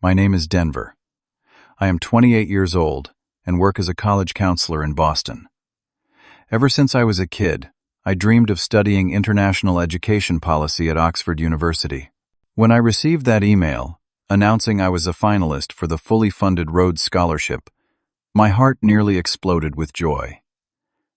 My name is Denver. I am 28 years old and work as a college counselor in Boston. Ever since I was a kid, I dreamed of studying international education policy at Oxford University. When I received that email, announcing I was a finalist for the fully funded Rhodes Scholarship, my heart nearly exploded with joy.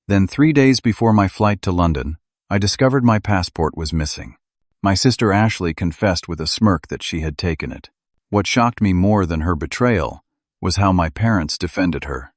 Then 3 days before my flight to London, I discovered my passport was missing. My sister Ashley confessed with a smirk that she had taken it. What shocked me more than her betrayal was how my parents defended her.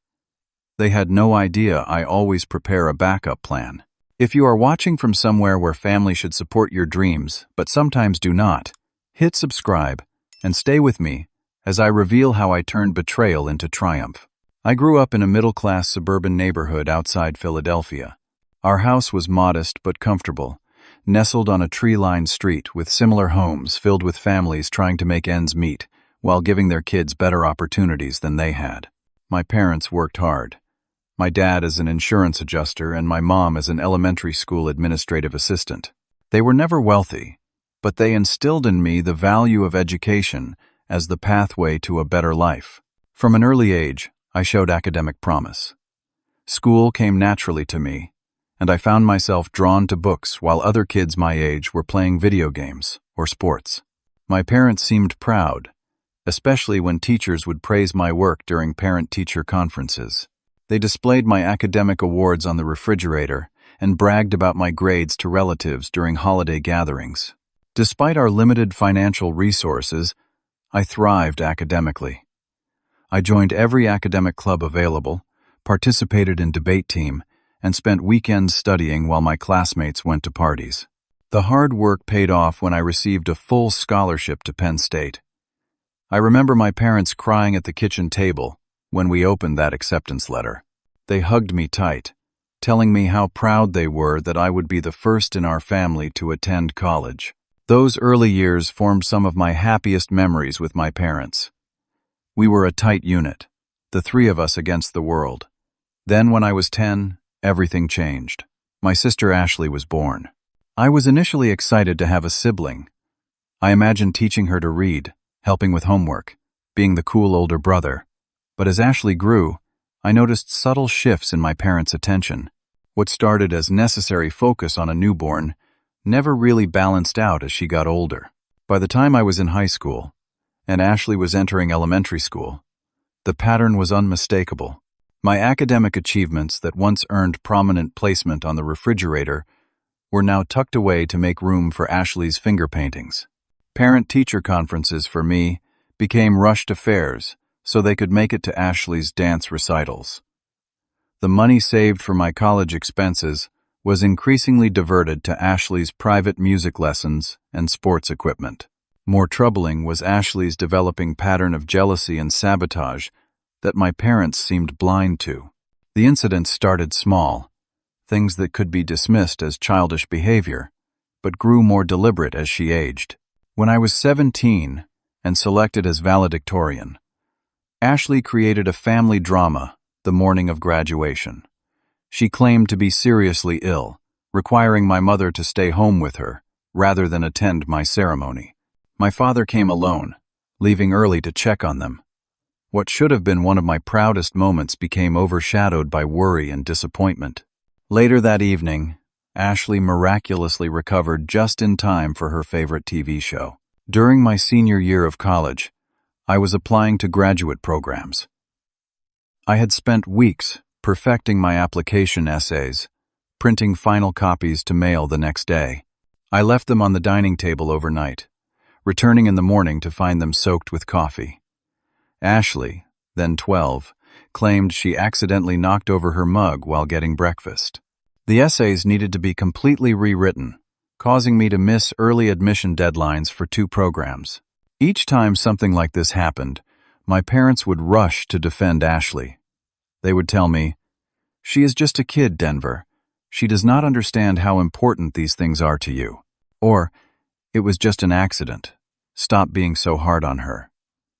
They had no idea I always prepare a backup plan. If you are watching from somewhere where family should support your dreams, but sometimes do not, hit subscribe and stay with me as I reveal how I turned betrayal into triumph. I grew up in a middle-class suburban neighborhood outside Philadelphia. Our house was modest but comfortable, nestled on a tree-lined street with similar homes filled with families trying to make ends meet while giving their kids better opportunities than they had. My parents worked hard. My dad as an insurance adjuster and my mom as an elementary school administrative assistant. They were never wealthy, but they instilled in me the value of education as the pathway to a better life. From an early age, I showed academic promise. School came naturally to me, and I found myself drawn to books while other kids my age were playing video games or sports. My parents seemed proud, especially when teachers would praise my work during parent-teacher conferences. They displayed my academic awards on the refrigerator and bragged about my grades to relatives during holiday gatherings. Despite our limited financial resources, I thrived academically. I joined every academic club available, participated in debate team, and spent weekends studying while my classmates went to parties. The hard work paid off when I received a full scholarship to Penn State. I remember my parents crying at the kitchen table when we opened that acceptance letter. They hugged me tight, telling me how proud they were that I would be the first in our family to attend college. Those early years formed some of my happiest memories with my parents. We were a tight unit, the three of us against the world. Then when I was 10, everything changed. My sister Ashley was born. I was initially excited to have a sibling. I imagined teaching her to read, helping with homework, being the cool older brother. But as Ashley grew, I noticed subtle shifts in my parents' attention. What started as necessary focus on a newborn never really balanced out as she got older. By the time I was in high school, and Ashley was entering elementary school, the pattern was unmistakable. My academic achievements that once earned prominent placement on the refrigerator were now tucked away to make room for Ashley's finger paintings. Parent-teacher conferences for me became rushed affairs so they could make it to Ashley's dance recitals. The money saved for my college expenses was increasingly diverted to Ashley's private music lessons and sports equipment. More troubling was Ashley's developing pattern of jealousy and sabotage that my parents seemed blind to. The incidents started small, things that could be dismissed as childish behavior, but grew more deliberate as she aged. When I was 17 and selected as valedictorian, Ashley created a family drama the morning of graduation. She claimed to be seriously ill, requiring my mother to stay home with her rather than attend my ceremony. My father came alone, leaving early to check on them. What should have been one of my proudest moments became overshadowed by worry and disappointment. Later that evening, Ashley miraculously recovered just in time for her favorite TV show. During my senior year of college, I was applying to graduate programs. I had spent weeks perfecting my application essays, printing final copies to mail the next day. I left them on the dining table overnight, returning in the morning to find them soaked with coffee. Ashley, then 12, claimed she accidentally knocked over her mug while getting breakfast. The essays needed to be completely rewritten, causing me to miss early admission deadlines for 2 programs. Each time something like this happened, my parents would rush to defend Ashley. They would tell me, "She is just a kid, Denver. She does not understand how important these things are to you." Or, "It was just an accident. Stop being so hard on her."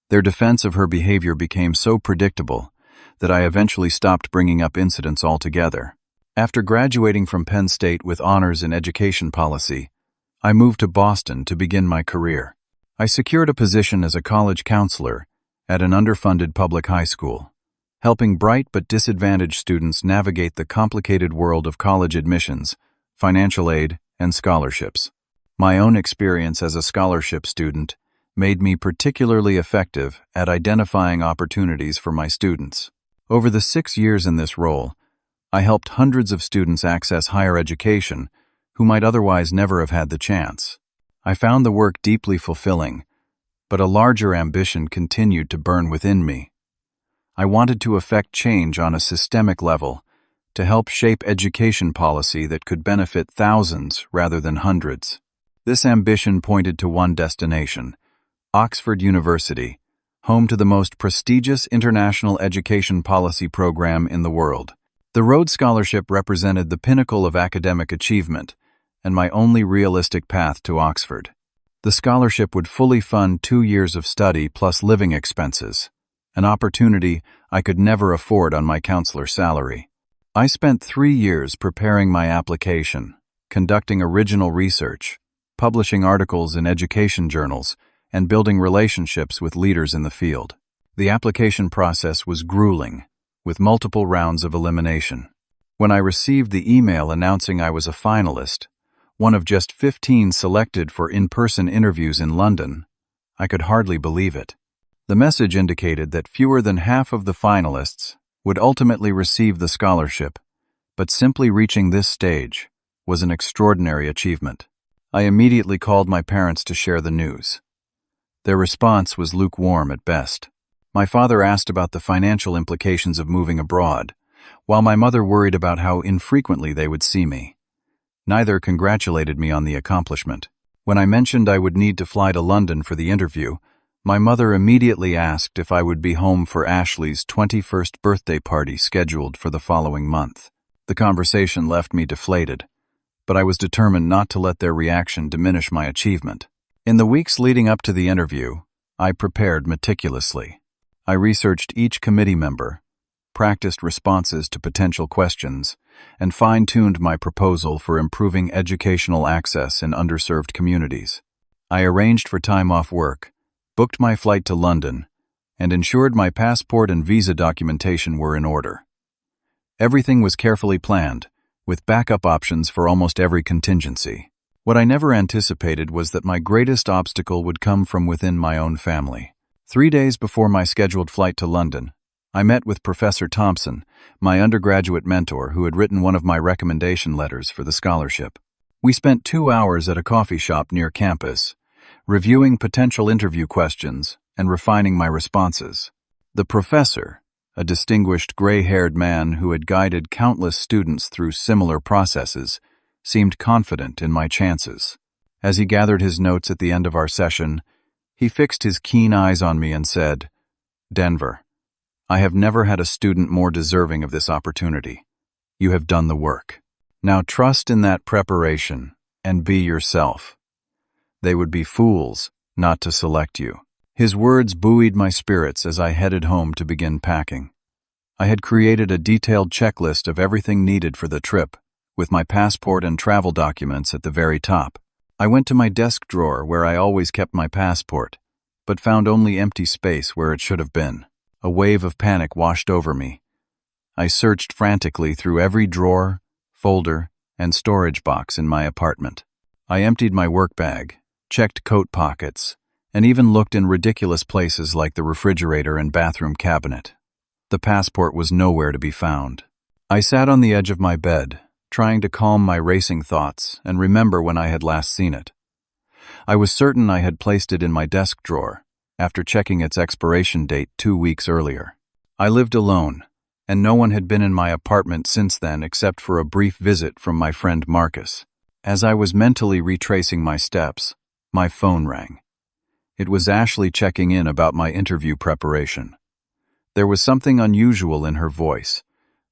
Their defense of her behavior became so predictable that I eventually stopped bringing up incidents altogether. After graduating from Penn State with honors in education policy, I moved to Boston to begin my career. I secured a position as a college counselor at an underfunded public high school, helping bright but disadvantaged students navigate the complicated world of college admissions, financial aid, and scholarships. My own experience as a scholarship student made me particularly effective at identifying opportunities for my students. Over the 6 years in this role, I helped hundreds of students access higher education who might otherwise never have had the chance. I found the work deeply fulfilling, but a larger ambition continued to burn within me. I wanted to effect change on a systemic level, to help shape education policy that could benefit thousands rather than hundreds. This ambition pointed to one destination: Oxford University, home to the most prestigious international education policy program in the world. The Rhodes Scholarship represented the pinnacle of academic achievement and my only realistic path to Oxford. The scholarship would fully fund 2 years of study plus living expenses, an opportunity I could never afford on my counselor salary. I spent 3 years preparing my application, conducting original research, publishing articles in education journals, and building relationships with leaders in the field. The application process was grueling, with multiple rounds of elimination. When I received the email announcing I was a finalist, one of just 15 selected for in-person interviews in London, I could hardly believe it. The message indicated that fewer than half of the finalists would ultimately receive the scholarship, but simply reaching this stage was an extraordinary achievement. I immediately called my parents to share the news. Their response was lukewarm at best. My father asked about the financial implications of moving abroad, while my mother worried about how infrequently they would see me. Neither congratulated me on the accomplishment. When I mentioned I would need to fly to London for the interview, my mother immediately asked if I would be home for Ashley's 21st birthday party scheduled for the following month. The conversation left me deflated, but I was determined not to let their reaction diminish my achievement. In the weeks leading up to the interview, I prepared meticulously. I researched each committee member, practiced responses to potential questions, and fine-tuned my proposal for improving educational access in underserved communities. I arranged for time off work, booked my flight to London, and ensured my passport and visa documentation were in order. Everything was carefully planned, with backup options for almost every contingency. What I never anticipated was that my greatest obstacle would come from within my own family. 3 days before my scheduled flight to London, I met with Professor Thompson, my undergraduate mentor who had written one of my recommendation letters for the scholarship. We spent 2 hours at a coffee shop near campus, reviewing potential interview questions and refining my responses. The professor, a distinguished gray-haired man who had guided countless students through similar processes, seemed confident in my chances. As he gathered his notes at the end of our session, he fixed his keen eyes on me and said, "Denver, I have never had a student more deserving of this opportunity. You have done the work. Now trust in that preparation and be yourself. They would be fools not to select you." His words buoyed my spirits as I headed home to begin packing. I had created a detailed checklist of everything needed for the trip, with my passport and travel documents at the very top. I went to my desk drawer where I always kept my passport, but found only empty space where it should have been. A wave of panic washed over me. I searched frantically through every drawer, folder, and storage box in my apartment. I emptied my work bag, checked coat pockets, and even looked in ridiculous places like the refrigerator and bathroom cabinet. The passport was nowhere to be found. I sat on the edge of my bed, trying to calm my racing thoughts and remember when I had last seen it. I was certain I had placed it in my desk drawer, after checking its expiration date 2 weeks earlier. I lived alone, and no one had been in my apartment since then except for a brief visit from my friend Marcus. As I was mentally retracing my steps, my phone rang. It was Ashley checking in about my interview preparation. There was something unusual in her voice,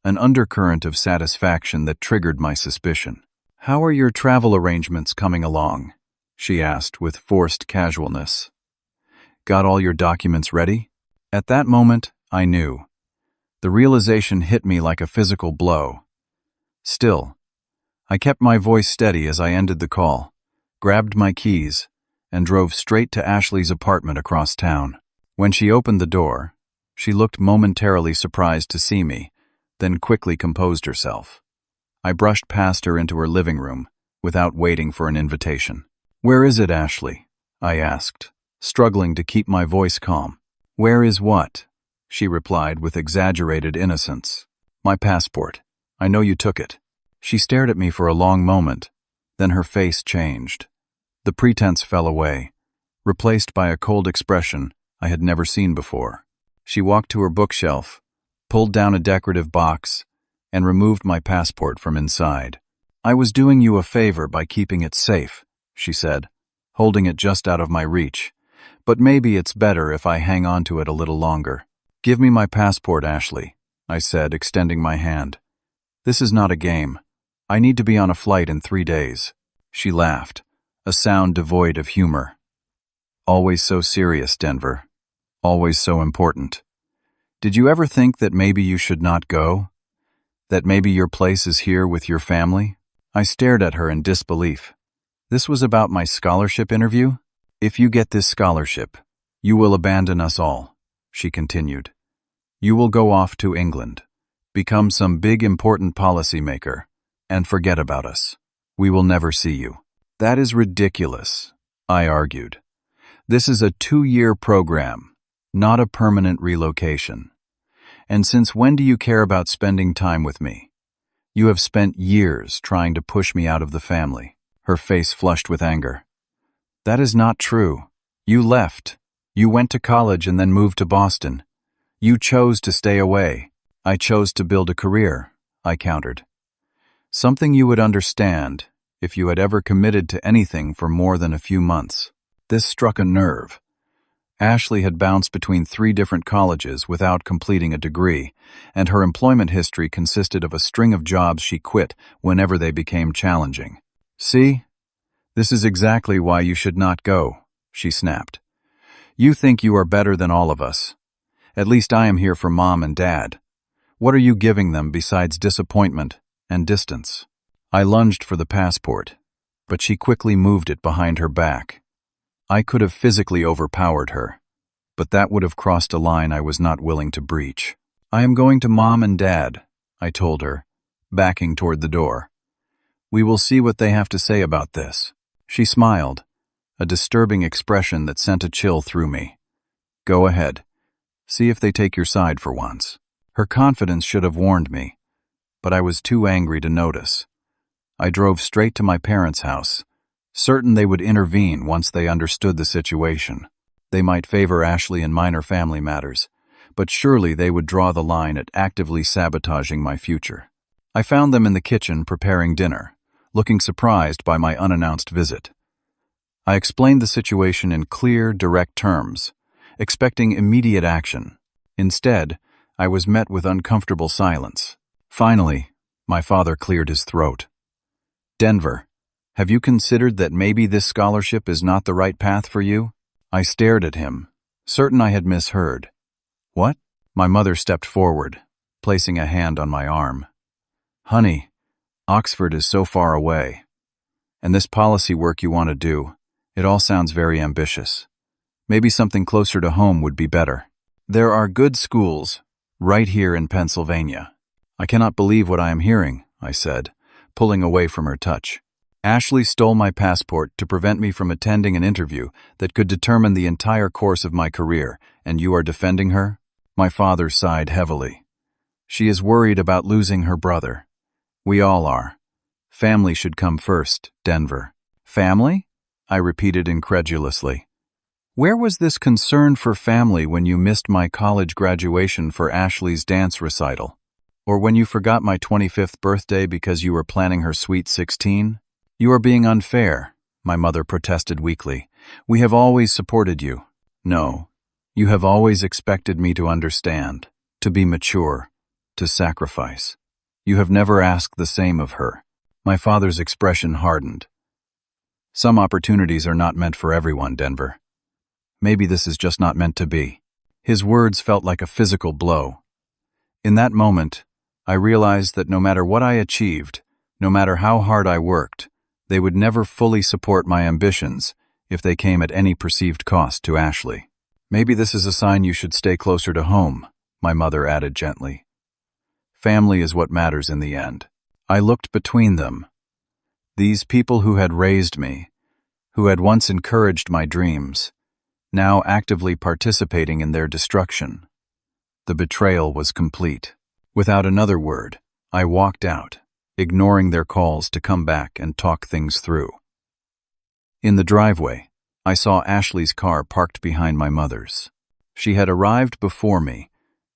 an undercurrent of satisfaction that triggered my suspicion. "How are your travel arrangements coming along?" she asked with forced casualness. "Got all your documents ready?" At that moment, I knew. The realization hit me like a physical blow. Still, I kept my voice steady as I ended the call, grabbed my keys, and drove straight to Ashley's apartment across town. When she opened the door, she looked momentarily surprised to see me, then quickly composed herself. I brushed past her into her living room, without waiting for an invitation. "Where is it, Ashley?" I asked, struggling to keep my voice calm. "Where is what?" she replied with exaggerated innocence. "My passport. I know you took it." She stared at me for a long moment, then her face changed. The pretense fell away, replaced by a cold expression I had never seen before. She walked to her bookshelf, pulled down a decorative box, and removed my passport from inside. "I was doing you a favor by keeping it safe," she said, holding it just out of my reach. "But maybe it's better if I hang on to it a little longer." "Give me my passport, Ashley," I said, extending my hand. "This is not a game. I need to be on a flight in 3 days." She laughed, a sound devoid of humor. "Always so serious, Denver. Always so important. Did you ever think that maybe you should not go? That maybe your place is here with your family?" I stared at her in disbelief. This was about my scholarship interview? "If you get this scholarship, you will abandon us all," she continued. "You will go off to England, become some big important policymaker, and forget about us. We will never see you." "That is ridiculous," I argued. "This is a 2-year program, not a permanent relocation. And since when do you care about spending time with me? You have spent years trying to push me out of the family." Her face flushed with anger. "That is not true. You left. You went to college and then moved to Boston. You chose to stay away. I chose to build a career," I countered. "Something you would understand if you had ever committed to anything for more than a few months." This struck a nerve. Ashley had bounced between 3 different colleges without completing a degree, and her employment history consisted of a string of jobs she quit whenever they became challenging. "See? This is exactly why you should not go," she snapped. "You think you are better than all of us. At least I am here for Mom and Dad. What are you giving them besides disappointment and distance?" I lunged for the passport, but she quickly moved it behind her back. I could have physically overpowered her, but that would have crossed a line I was not willing to breach. "I am going to Mom and Dad," I told her, backing toward the door. "We will see what they have to say about this." She smiled, a disturbing expression that sent a chill through me. "Go ahead. See if they take your side for once." Her confidence should have warned me, but I was too angry to notice. I drove straight to my parents' house, certain they would intervene once they understood the situation. They might favor Ashley in minor family matters, but surely they would draw the line at actively sabotaging my future. I found them in the kitchen preparing dinner, looking surprised by my unannounced visit. I explained the situation in clear, direct terms, expecting immediate action. Instead, I was met with uncomfortable silence. Finally, my father cleared his throat. "Denver, have you considered that maybe this scholarship is not the right path for you?" I stared at him, certain I had misheard. "What?" My mother stepped forward, placing a hand on my arm. "Honey, Oxford is so far away. And this policy work you want to do, it all sounds very ambitious. Maybe something closer to home would be better. There are good schools right here in Pennsylvania." "I cannot believe what I am hearing," I said, pulling away from her touch. "Ashley stole my passport to prevent me from attending an interview that could determine the entire course of my career, and you are defending her?" My father sighed heavily. "She is worried about losing her brother. We all are. Family should come first, Denver." "Family?" I repeated incredulously. "Where was this concern for family when you missed my college graduation for Ashley's dance recital? Or when you forgot my 25th birthday because you were planning her sweet 16? You are being unfair," my mother protested weakly. "We have always supported you." "No, you have always expected me to understand, to be mature, to sacrifice. You have never asked the same of her." My father's expression hardened. "Some opportunities are not meant for everyone, Denver. Maybe this is just not meant to be." His words felt like a physical blow. In that moment, I realized that no matter what I achieved, no matter how hard I worked, they would never fully support my ambitions if they came at any perceived cost to Ashley. Maybe this is a sign you should stay closer to home, my mother added gently. Family is what matters in the end. I looked between them. These people who had raised me, who had once encouraged my dreams, now actively participating in their destruction. The betrayal was complete. Without another word, I walked out, ignoring their calls to come back and talk things through. In the driveway, I saw Ashley's car parked behind my mother's. She had arrived before me,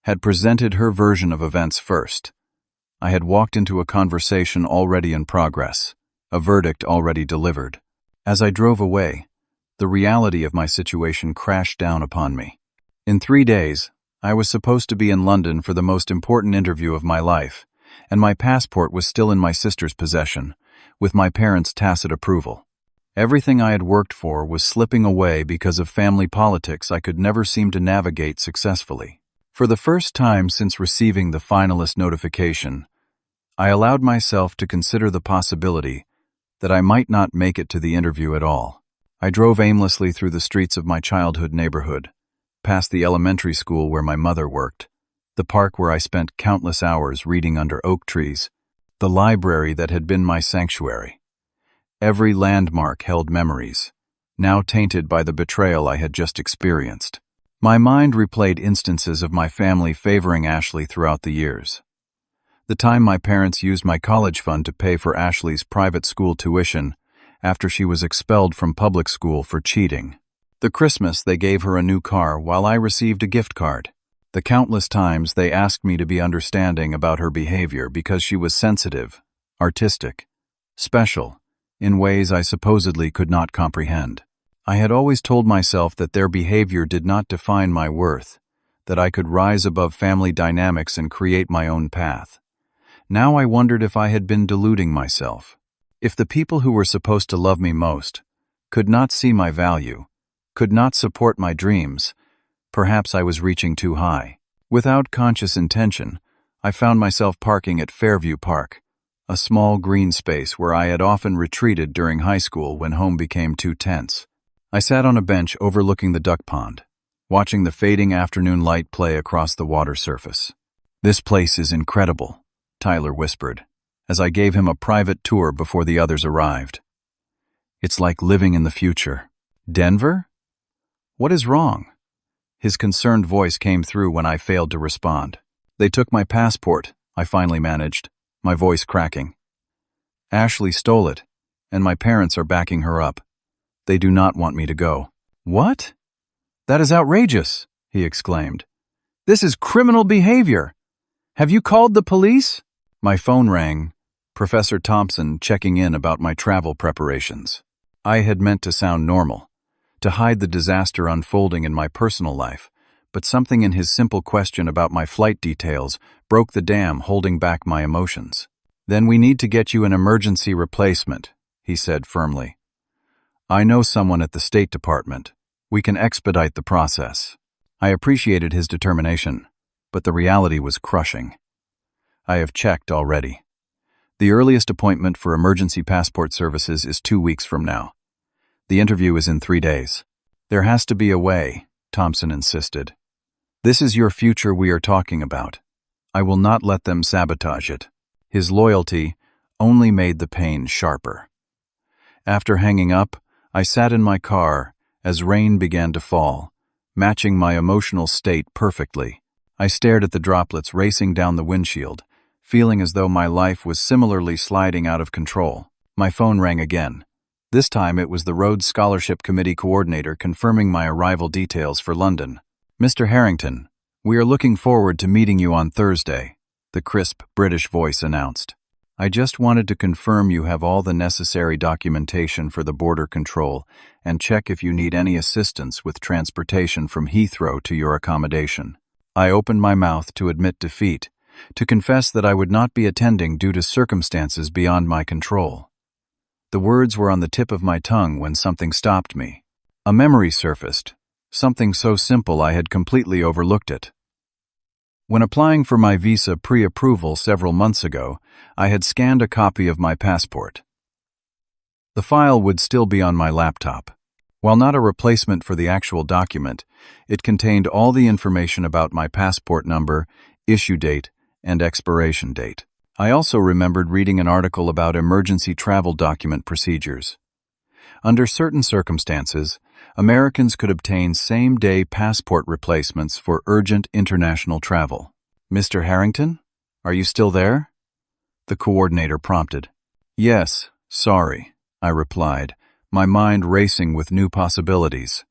had presented her version of events first. I had walked into a conversation already in progress, a verdict already delivered. As I drove away, the reality of my situation crashed down upon me. In 3 days, I was supposed to be in London for the most important interview of my life, and my passport was still in my sister's possession, with my parents' tacit approval. Everything I had worked for was slipping away because of family politics I could never seem to navigate successfully. For the first time since receiving the finalist notification, I allowed myself to consider the possibility that I might not make it to the interview at all. I drove aimlessly through the streets of my childhood neighborhood, past the elementary school where my mother worked, the park where I spent countless hours reading under oak trees, the library that had been my sanctuary. Every landmark held memories, now tainted by the betrayal I had just experienced. My mind replayed instances of my family favoring Ashley throughout the years. The time my parents used my college fund to pay for Ashley's private school tuition after she was expelled from public school for cheating. The Christmas they gave her a new car while I received a gift card. The countless times they asked me to be understanding about her behavior because she was sensitive, artistic, special, in ways I supposedly could not comprehend. I had always told myself that their behavior did not define my worth, that I could rise above family dynamics and create my own path. Now I wondered if I had been deluding myself. If the people who were supposed to love me most could not see my value, could not support my dreams, perhaps I was reaching too high. Without conscious intention, I found myself parking at Fairview Park, a small green space where I had often retreated during high school when home became too tense. I sat on a bench overlooking the duck pond, watching the fading afternoon light play across the water surface. "This place is incredible," Tyler whispered, as I gave him a private tour before the others arrived. "It's like living in the future." "Denver? What is wrong?" His concerned voice came through when I failed to respond. "They took my passport," I finally managed, my voice cracking. "Ashley stole it, and my parents are backing her up. They do not want me to go." "What? That is outrageous," he exclaimed. "This is criminal behavior. Have you called the police?" My phone rang, Professor Thompson checking in about my travel preparations. I had meant to sound normal, to hide the disaster unfolding in my personal life, but something in his simple question about my flight details broke the dam holding back my emotions. "Then we need to get you an emergency replacement," he said firmly. "I know someone at the State Department. We can expedite the process." I appreciated his determination, but the reality was crushing. I have checked already. The earliest appointment for emergency passport services is 2 weeks from now. The interview is in 3 days. "There has to be a way," Thompson insisted. "This is your future we are talking about. I will not let them sabotage it." His loyalty only made the pain sharper. After hanging up, I sat in my car as rain began to fall, matching my emotional state perfectly. I stared at the droplets racing down the windshield, feeling as though my life was similarly sliding out of control. My phone rang again. This time it was the Rhodes Scholarship Committee coordinator confirming my arrival details for London. "Mr. Harrington, we are looking forward to meeting you on Thursday," the crisp British voice announced. "I just wanted to confirm you have all the necessary documentation for the border control and check if you need any assistance with transportation from Heathrow to your accommodation." I opened my mouth to admit defeat, to confess that I would not be attending due to circumstances beyond my control. The words were on the tip of my tongue when something stopped me. A memory surfaced, something so simple I had completely overlooked it. When applying for my visa pre-approval several months ago, I had scanned a copy of my passport. The file would still be on my laptop. While not a replacement for the actual document, it contained all the information about my passport number, issue date, and expiration date. I also remembered reading an article about emergency travel document procedures. Under certain circumstances, Americans could obtain same-day passport replacements for urgent international travel. "Mr. Harrington? Are you still there?" the coordinator prompted. "Yes, sorry," I replied, my mind racing with new possibilities.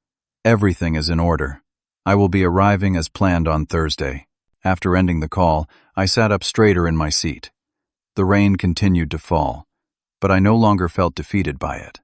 "Everything is in order. I will be arriving as planned on Thursday." After ending the call, I sat up straighter in my seat. The rain continued to fall, but I no longer felt defeated by it.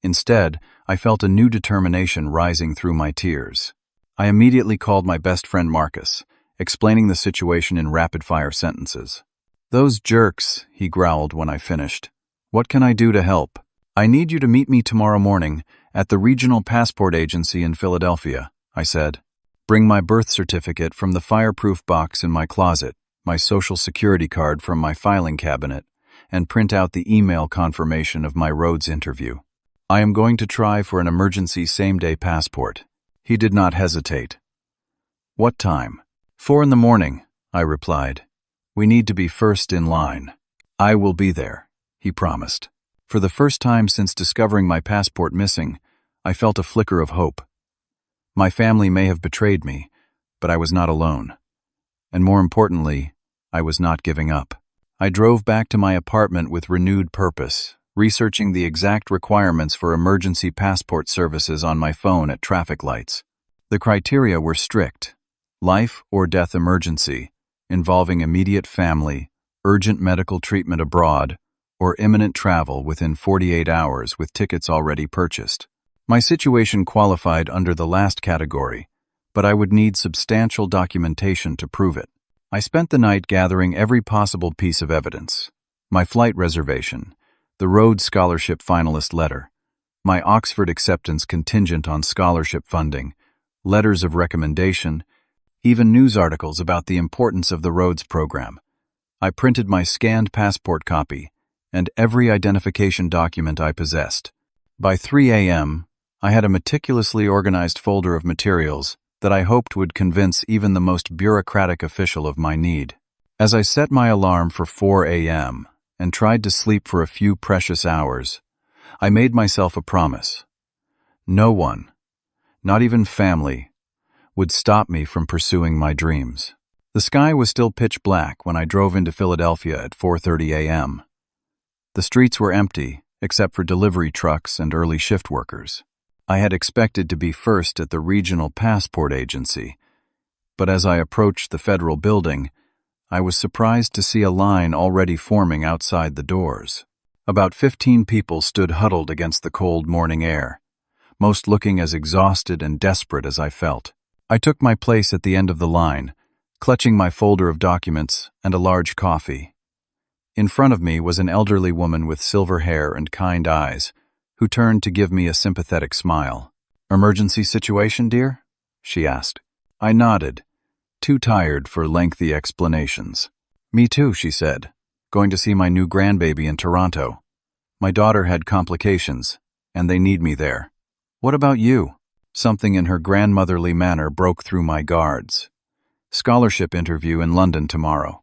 Instead, I felt a new determination rising through my tears. I immediately called my best friend Marcus, explaining the situation in rapid-fire sentences. "Those jerks," he growled when I finished. "What can I do to help?" "I need you to meet me tomorrow morning at the Regional Passport Agency in Philadelphia," I said. "Bring my birth certificate from the fireproof box in my closet, my social security card from my filing cabinet, and print out the email confirmation of my Rhodes interview. I am going to try for an emergency same-day passport." He did not hesitate. "What time?" "4 in the morning," I replied. "We need to be first in line." "I will be there," he promised. For the first time since discovering my passport missing, I felt a flicker of hope. My family may have betrayed me, but I was not alone. And more importantly, I was not giving up. I drove back to my apartment with renewed purpose, researching the exact requirements for emergency passport services on my phone at traffic lights. The criteria were strict: life or death emergency, involving immediate family, urgent medical treatment abroad, or imminent travel within 48 hours with tickets already purchased. My situation qualified under the last category, but I would need substantial documentation to prove it. I spent the night gathering every possible piece of evidence: my flight reservation, the Rhodes Scholarship finalist letter, my Oxford acceptance contingent on scholarship funding, letters of recommendation, even news articles about the importance of the Rhodes program. I printed my scanned passport copy and every identification document I possessed. By 3 a.m., I had a meticulously organized folder of materials that I hoped would convince even the most bureaucratic official of my need. As I set my alarm for 4 a.m. and tried to sleep for a few precious hours, I made myself a promise. No one, not even family, would stop me from pursuing my dreams. The sky was still pitch black when I drove into Philadelphia at 4:30 a.m. The streets were empty, except for delivery trucks and early shift workers. I had expected to be first at the Regional Passport Agency, but as I approached the federal building, I was surprised to see a line already forming outside the doors. About 15 people stood huddled against the cold morning air, most looking as exhausted and desperate as I felt. I took my place at the end of the line, clutching my folder of documents and a large coffee. In front of me was an elderly woman with silver hair and kind eyes, who turned to give me a sympathetic smile. "Emergency situation, dear?" she asked. I nodded, too tired for lengthy explanations. "Me too," she said. "Going to see my new grandbaby in Toronto. My daughter had complications, and they need me there." "What about you?" Something in her grandmotherly manner broke through my guards. "Scholarship interview in London tomorrow.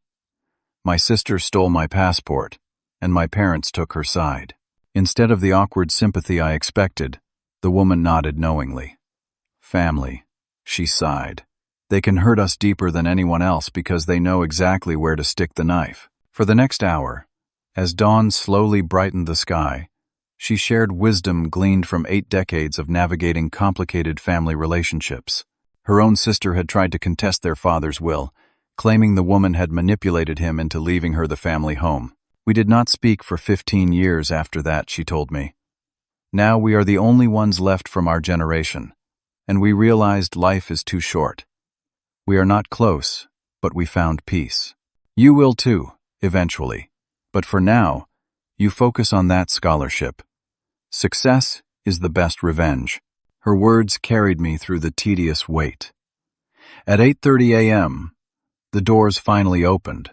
My sister stole my passport, and my parents took her side." Instead of the awkward sympathy I expected, the woman nodded knowingly. "Family," she sighed. "They can hurt us deeper than anyone else because they know exactly where to stick the knife." For the next hour, as dawn slowly brightened the sky, she shared wisdom gleaned from 8 decades of navigating complicated family relationships. Her own sister had tried to contest their father's will, claiming the woman had manipulated him into leaving her the family home. "We did not speak for 15 years after that," she told me. "Now we are the only ones left from our generation, and we realized life is too short. We are not close, but we found peace. You will too, eventually. But for now, you focus on that scholarship. Success is the best revenge." Her words carried me through the tedious wait. At 8:30 a.m., the doors finally opened,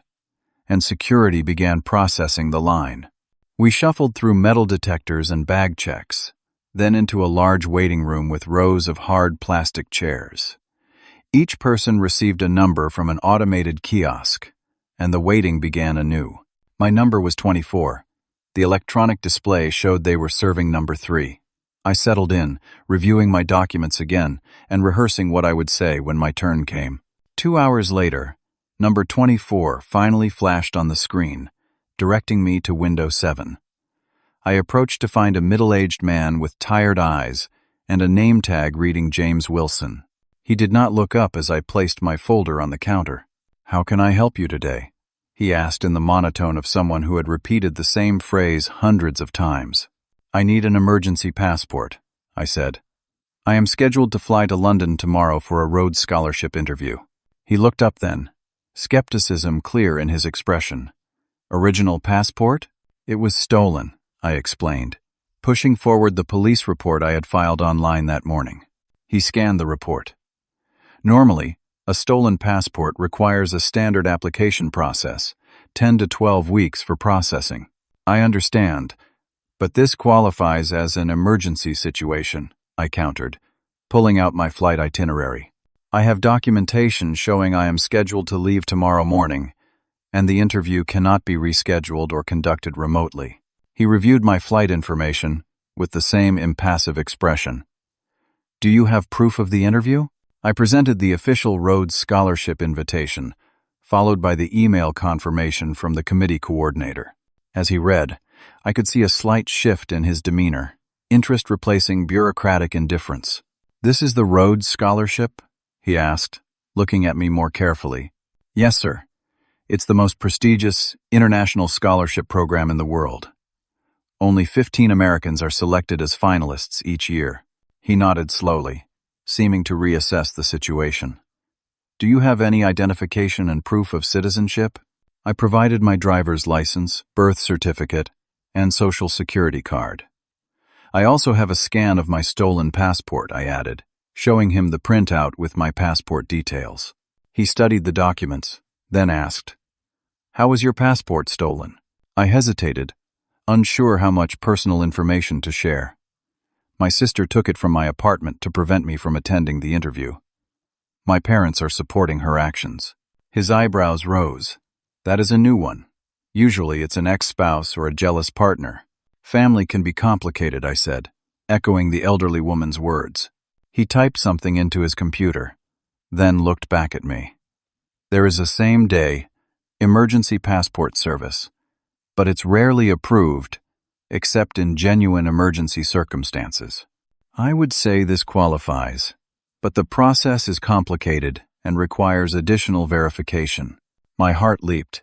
and security began processing the line. We shuffled through metal detectors and bag checks, then into a large waiting room with rows of hard plastic chairs. Each person received a number from an automated kiosk, and the waiting began anew. My number was 24. The electronic display showed they were serving number 3. I settled in, reviewing my documents again and rehearsing what I would say when my turn came. 2 hours later, number 24 finally flashed on the screen, directing me to window 7. I approached to find a middle-aged man with tired eyes and a name tag reading James Wilson. He did not look up as I placed my folder on the counter. "How can I help you today?" he asked in the monotone of someone who had repeated the same phrase hundreds of times. "I need an emergency passport," I said. "I am scheduled to fly to London tomorrow for a Rhodes Scholarship interview." He looked up then, skepticism clear in his expression. "Original passport? It was stolen," I explained, pushing forward the police report I had filed online that morning. He scanned the report. Normally, a stolen passport requires a standard application process, 10 to 12 weeks for processing. "I understand, but this qualifies as an emergency situation," I countered, pulling out my flight itinerary. "I have documentation showing I am scheduled to leave tomorrow morning, and the interview cannot be rescheduled or conducted remotely." He reviewed my flight information with the same impassive expression. "Do you have proof of the interview?" I presented the official Rhodes Scholarship invitation, followed by the email confirmation from the committee coordinator. As he read, I could see a slight shift in his demeanor, interest replacing bureaucratic indifference. "This is the Rhodes Scholarship?" he asked, looking at me more carefully. "Yes, sir. It's the most prestigious international scholarship program in the world. Only 15 Americans are selected as finalists each year." He nodded slowly, seeming to reassess the situation. "Do you have any identification and proof of citizenship?" I provided my driver's license, birth certificate, and social security card. "I also have a scan of my stolen passport," I added, showing him the printout with my passport details. He studied the documents, then asked, "How was your passport stolen?" I hesitated, unsure how much personal information to share. "My sister took it from my apartment to prevent me from attending the interview. My parents are supporting her actions." His eyebrows rose. "That is a new one. Usually it's an ex-spouse or a jealous partner. Family can be complicated," I said, echoing the elderly woman's words. He typed something into his computer, then looked back at me. "There is a same-day emergency passport service, but it's rarely approved except in genuine emergency circumstances. I would say this qualifies, but the process is complicated and requires additional verification." My heart leaped.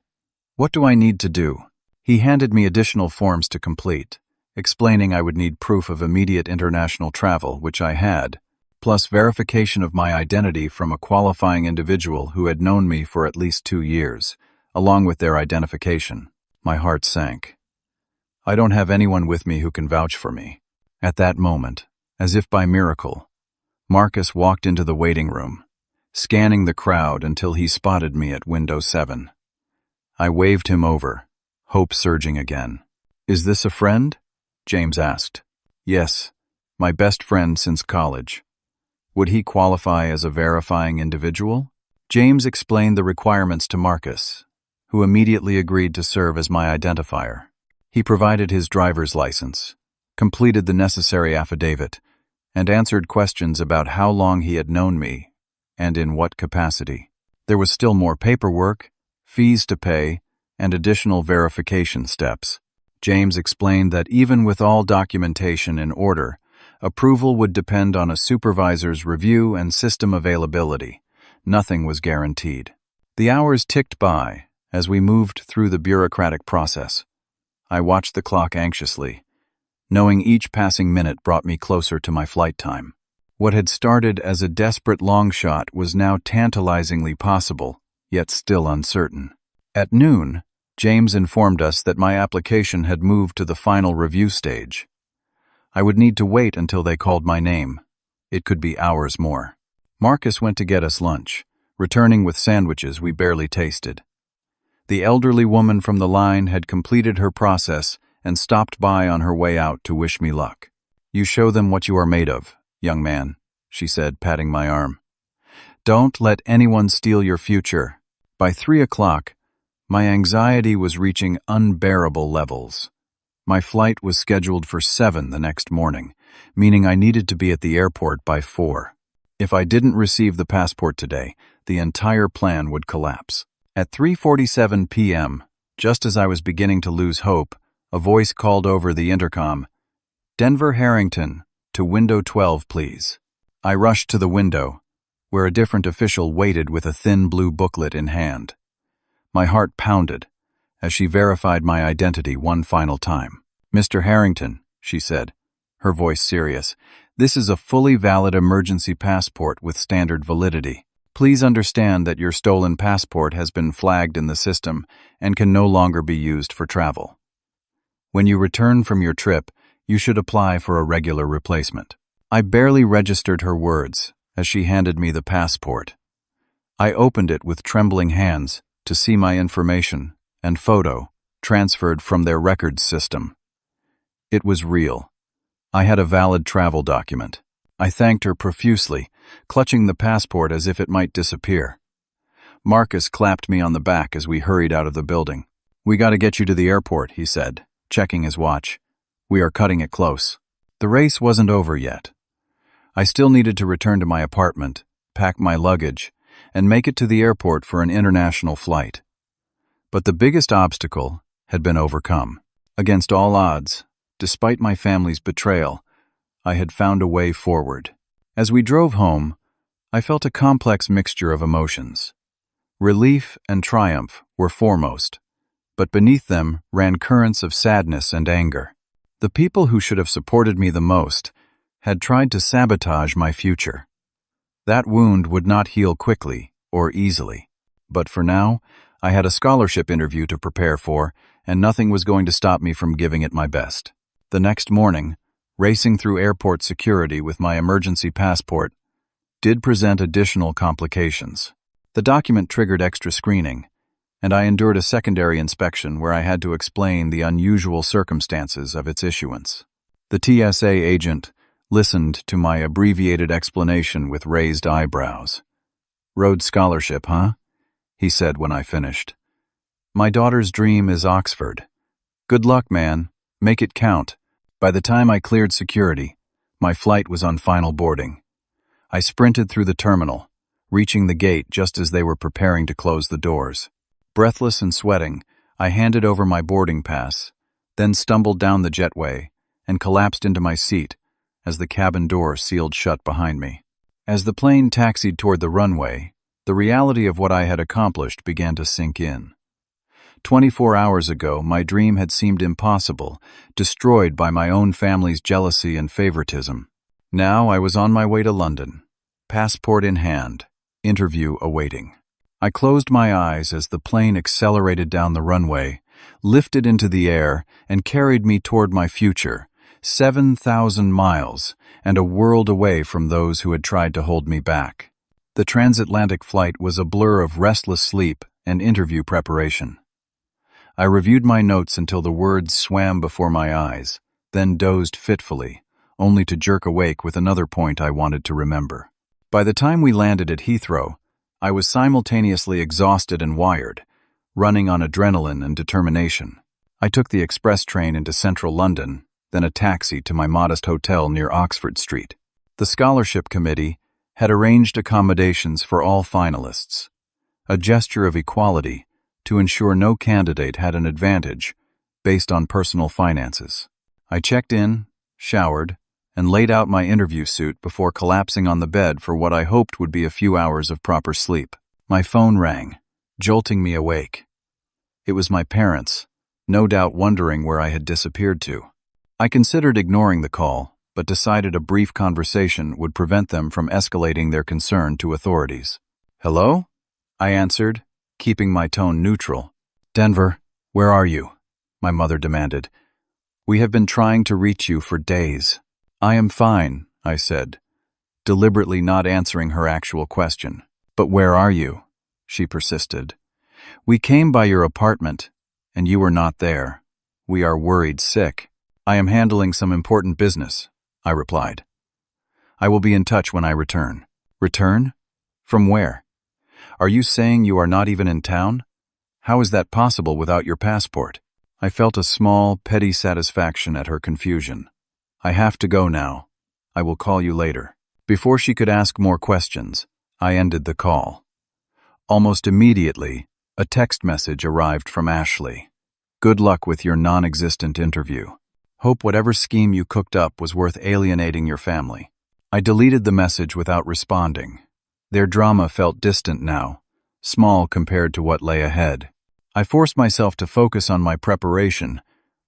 "What do I need to do?" He handed me additional forms to complete, explaining I would need proof of immediate international travel, which I had, plus verification of my identity from a qualifying individual who had known me for at least 2 years, along with their identification. My heart sank. I don't have anyone with me who can vouch for me. At that moment, as if by miracle, Marcus walked into the waiting room, scanning the crowd until he spotted me at window 7. I waved him over, hope surging again. "Is this a friend?" James asked. "Yes, my best friend since college." "Would he qualify as a verifying individual?" James explained the requirements to Marcus, who immediately agreed to serve as my identifier. He provided his driver's license, completed the necessary affidavit, and answered questions about how long he had known me and in what capacity. There was still more paperwork, fees to pay, and additional verification steps. James explained that even with all documentation in order, approval would depend on a supervisor's review and system availability. Nothing was guaranteed. The hours ticked by as we moved through the bureaucratic process. I watched the clock anxiously, knowing each passing minute brought me closer to my flight time. What had started as a desperate long shot was now tantalizingly possible, yet still uncertain. At noon, James informed us that my application had moved to the final review stage. I would need to wait until they called my name. It could be hours more. Marcus went to get us lunch, returning with sandwiches we barely tasted. The elderly woman from the line had completed her process and stopped by on her way out to wish me luck. You show them what you are made of, young man, she said, patting my arm. Don't let anyone steal your future. By 3 o'clock, my anxiety was reaching unbearable levels. My flight was scheduled for 7 the next morning, meaning I needed to be at the airport by 4. If I didn't receive the passport today, the entire plan would collapse. At 3:47 p.m., just as I was beginning to lose hope, a voice called over the intercom, "Denver Harrington, to window 12, please." I rushed to the window, where a different official waited with a thin blue booklet in hand. My heart pounded as she verified my identity one final time. "Mr. Harrington," she said, her voice serious, "this is a fully valid emergency passport with standard validity. Please understand that your stolen passport has been flagged in the system and can no longer be used for travel. When you return from your trip, you should apply for a regular replacement." I barely registered her words as she handed me the passport. I opened it with trembling hands to see my information and photo transferred from their records system. It was real. I had a valid travel document. I thanked her profusely, clutching the passport as if it might disappear. Marcus clapped me on the back as we hurried out of the building. "We gotta get you to the airport," he said, checking his watch. "We are cutting it close." The race wasn't over yet. I still needed to return to my apartment, pack my luggage, and make it to the airport for an international flight. But the biggest obstacle had been overcome. Against all odds, despite my family's betrayal, I had found a way forward. As we drove home, I felt a complex mixture of emotions. Relief and triumph were foremost, but beneath them ran currents of sadness and anger. The people who should have supported me the most had tried to sabotage my future. That wound would not heal quickly or easily, but for now, I had a scholarship interview to prepare for, and nothing was going to stop me from giving it my best. The next morning, racing through airport security with my emergency passport did present additional complications. The document triggered extra screening, and I endured a secondary inspection where I had to explain the unusual circumstances of its issuance. The TSA agent listened to my abbreviated explanation with raised eyebrows. "Rhodes Scholarship, huh?" he said when I finished. "My daughter's dream is Oxford. Good luck, man. Make it count." By the time I cleared security, my flight was on final boarding. I sprinted through the terminal, reaching the gate just as they were preparing to close the doors. Breathless and sweating, I handed over my boarding pass, then stumbled down the jetway and collapsed into my seat as the cabin door sealed shut behind me. As the plane taxied toward the runway, the reality of what I had accomplished began to sink in. 24 hours ago, my dream had seemed impossible, destroyed by my own family's jealousy and favoritism. Now I was on my way to London, passport in hand, interview awaiting. I closed my eyes as the plane accelerated down the runway, lifted into the air, and carried me toward my future, 7,000 miles and a world away from those who had tried to hold me back. The transatlantic flight was a blur of restless sleep and interview preparation. I reviewed my notes until the words swam before my eyes, then dozed fitfully, only to jerk awake with another point I wanted to remember. By the time we landed at Heathrow, I was simultaneously exhausted and wired, running on adrenaline and determination. I took the express train into central London, then a taxi to my modest hotel near Oxford Street. The scholarship committee had arranged accommodations for all finalists, a gesture of equality to ensure no candidate had an advantage based on personal finances. I checked in, showered, and laid out my interview suit before collapsing on the bed for what I hoped would be a few hours of proper sleep. My phone rang, jolting me awake. It was my parents, no doubt wondering where I had disappeared to. I considered ignoring the call, but decided a brief conversation would prevent them from escalating their concern to authorities. "Hello?" I answered, keeping my tone neutral. "Denver, where are you?" my mother demanded. "We have been trying to reach you for days." "I am fine," I said, deliberately not answering her actual question. "But where are you?" she persisted. "We came by your apartment, and you were not there. We are worried sick. I am handling some important business. I replied. "I will be in touch when I return." "Return? From where? Are you saying you are not even in town? How is that possible without your passport?" I felt a small, petty satisfaction at her confusion. "I have to go now. I will call you later." Before she could ask more questions, I ended the call. Almost immediately, a text message arrived from Ashley. "Good luck with your non-existent interview. Hope whatever scheme you cooked up was worth alienating your family." I deleted the message without responding. Their drama felt distant now, small compared to what lay ahead. I forced myself to focus on my preparation,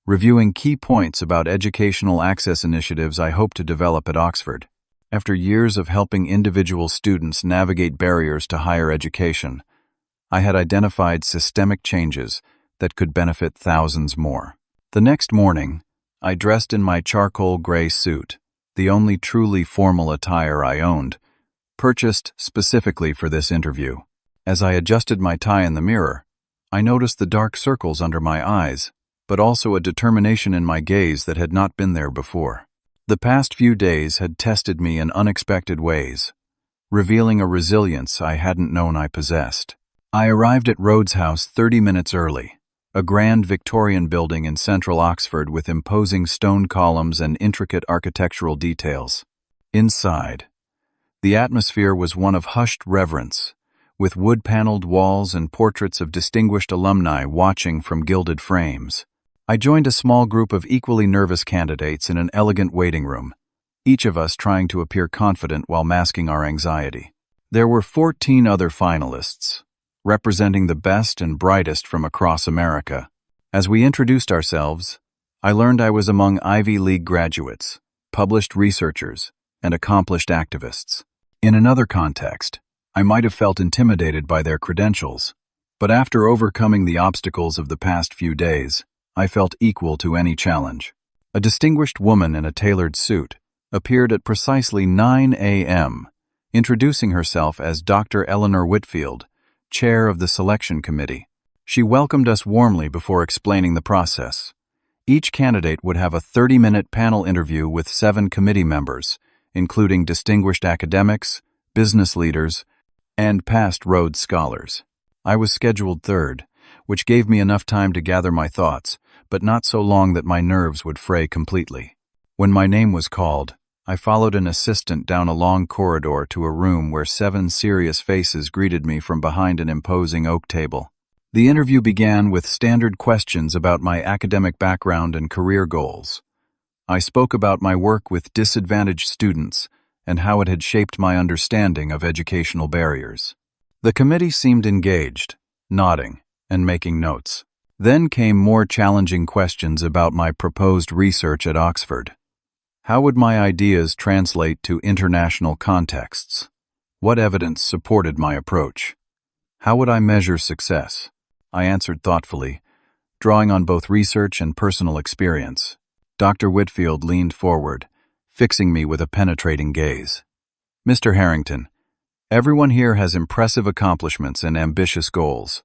reviewing key points about educational access initiatives I hope to develop at Oxford. After years of helping individual students navigate barriers to higher education, I had identified systemic changes that could benefit thousands more. The next morning, I dressed in my charcoal gray suit, the only truly formal attire I owned, purchased specifically for this interview. As I adjusted my tie in the mirror, I noticed the dark circles under my eyes, but also a determination in my gaze that had not been there before. The past few days had tested me in unexpected ways, revealing a resilience I hadn't known I possessed. I arrived at Rhodes House 30 minutes early, a grand Victorian building in central Oxford with imposing stone columns and intricate architectural details. Inside, the atmosphere was one of hushed reverence, with wood-paneled walls and portraits of distinguished alumni watching from gilded frames. I joined a small group of equally nervous candidates in an elegant waiting room, each of us trying to appear confident while masking our anxiety. There were 14 other finalists, representing the best and brightest from across America. As we introduced ourselves, I learned I was among Ivy League graduates, published researchers, and accomplished activists. In another context, I might have felt intimidated by their credentials, but after overcoming the obstacles of the past few days, I felt equal to any challenge. A distinguished woman in a tailored suit appeared at precisely 9 a.m., introducing herself as Dr. Eleanor Whitfield, chair of the selection committee. She welcomed us warmly before explaining the process. Each candidate would have a 30-minute panel interview with 7 committee members, including distinguished academics, business leaders, and past Rhodes scholars. I was scheduled third, which gave me enough time to gather my thoughts, but not so long that my nerves would fray completely. When my name was called, I followed an assistant down a long corridor to a room where 7 serious faces greeted me from behind an imposing oak table. The interview began with standard questions about my academic background and career goals. I spoke about my work with disadvantaged students and how it had shaped my understanding of educational barriers. The committee seemed engaged, nodding and making notes. Then came more challenging questions about my proposed research at Oxford. How would my ideas translate to international contexts? What evidence supported my approach? How would I measure success? I answered thoughtfully, drawing on both research and personal experience. Dr. Whitfield leaned forward, fixing me with a penetrating gaze. "Mr. Harrington, everyone here has impressive accomplishments and ambitious goals.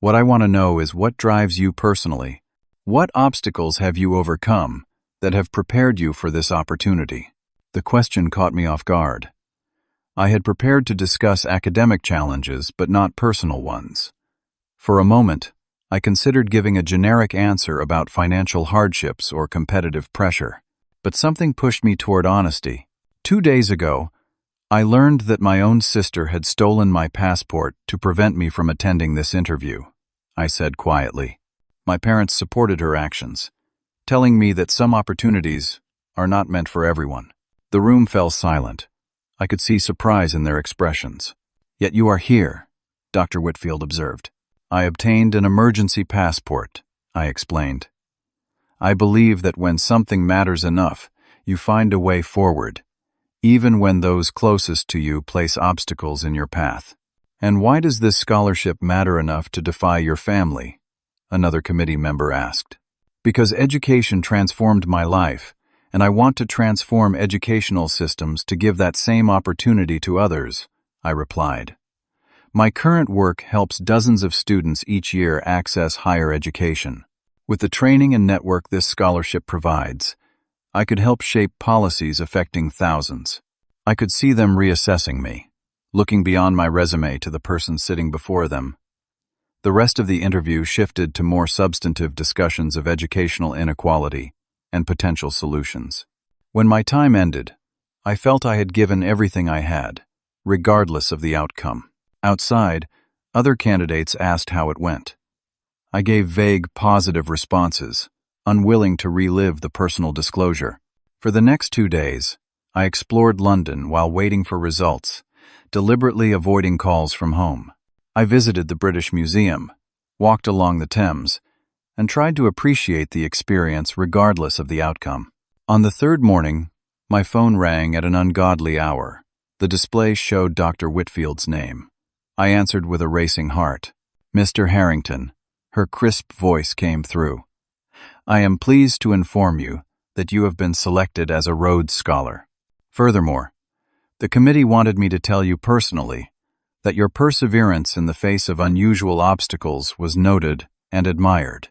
What I want to know is what drives you personally. What obstacles have you overcome that have prepared you for this opportunity?" The question caught me off guard. I had prepared to discuss academic challenges, but not personal ones. For a moment, I considered giving a generic answer about financial hardships or competitive pressure, but something pushed me toward honesty. 2 days ago, I learned that my own sister had stolen my passport to prevent me from attending this interview, I said quietly. My parents supported her actions, telling me that some opportunities are not meant for everyone. The room fell silent. I could see surprise in their expressions. "Yet you are here," Dr. Whitfield observed. "I obtained an emergency passport," I explained. "I believe that when something matters enough, you find a way forward, even when those closest to you place obstacles in your path." "And why does this scholarship matter enough to defy your family?" another committee member asked. "Because education transformed my life, and I want to transform educational systems to give that same opportunity to others," I replied. "My current work helps dozens of students each year access higher education. With the training and network this scholarship provides, I could help shape policies affecting thousands. I could see them reassessing me, looking beyond my resume to the person sitting before them. The rest of the interview shifted to more substantive discussions of educational inequality and potential solutions. When my time ended, I felt I had given everything I had, regardless of the outcome. Outside, other candidates asked how it went. I gave vague, positive responses, unwilling to relive the personal disclosure. For the next 2 days, I explored London while waiting for results, deliberately avoiding calls from home. I visited the British Museum, walked along the Thames, and tried to appreciate the experience regardless of the outcome. On the third morning, my phone rang at an ungodly hour. The display showed Dr. Whitfield's name. I answered with a racing heart. "Mr. Harrington," her crisp voice came through. "I am pleased to inform you that you have been selected as a Rhodes Scholar. Furthermore, the committee wanted me to tell you personally that your perseverance in the face of unusual obstacles was noted and admired.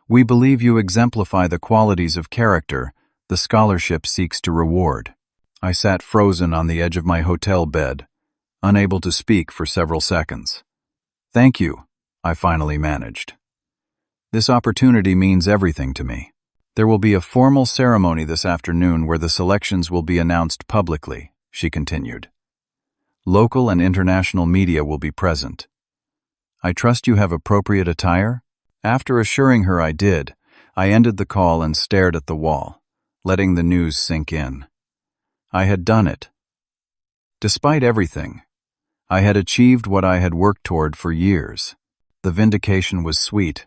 We believe you exemplify the qualities of character the scholarship seeks to reward." I sat frozen on the edge of my hotel bed, unable to speak for several seconds. "Thank you," I finally managed. "This opportunity means everything to me. There will be a formal ceremony this afternoon where the selections will be announced publicly," she continued. "Local and international media will be present. I trust you have appropriate attire?" After assuring her I did, I ended the call and stared at the wall, letting the news sink in. I had done it. Despite everything, I had achieved what I had worked toward for years. The vindication was sweet,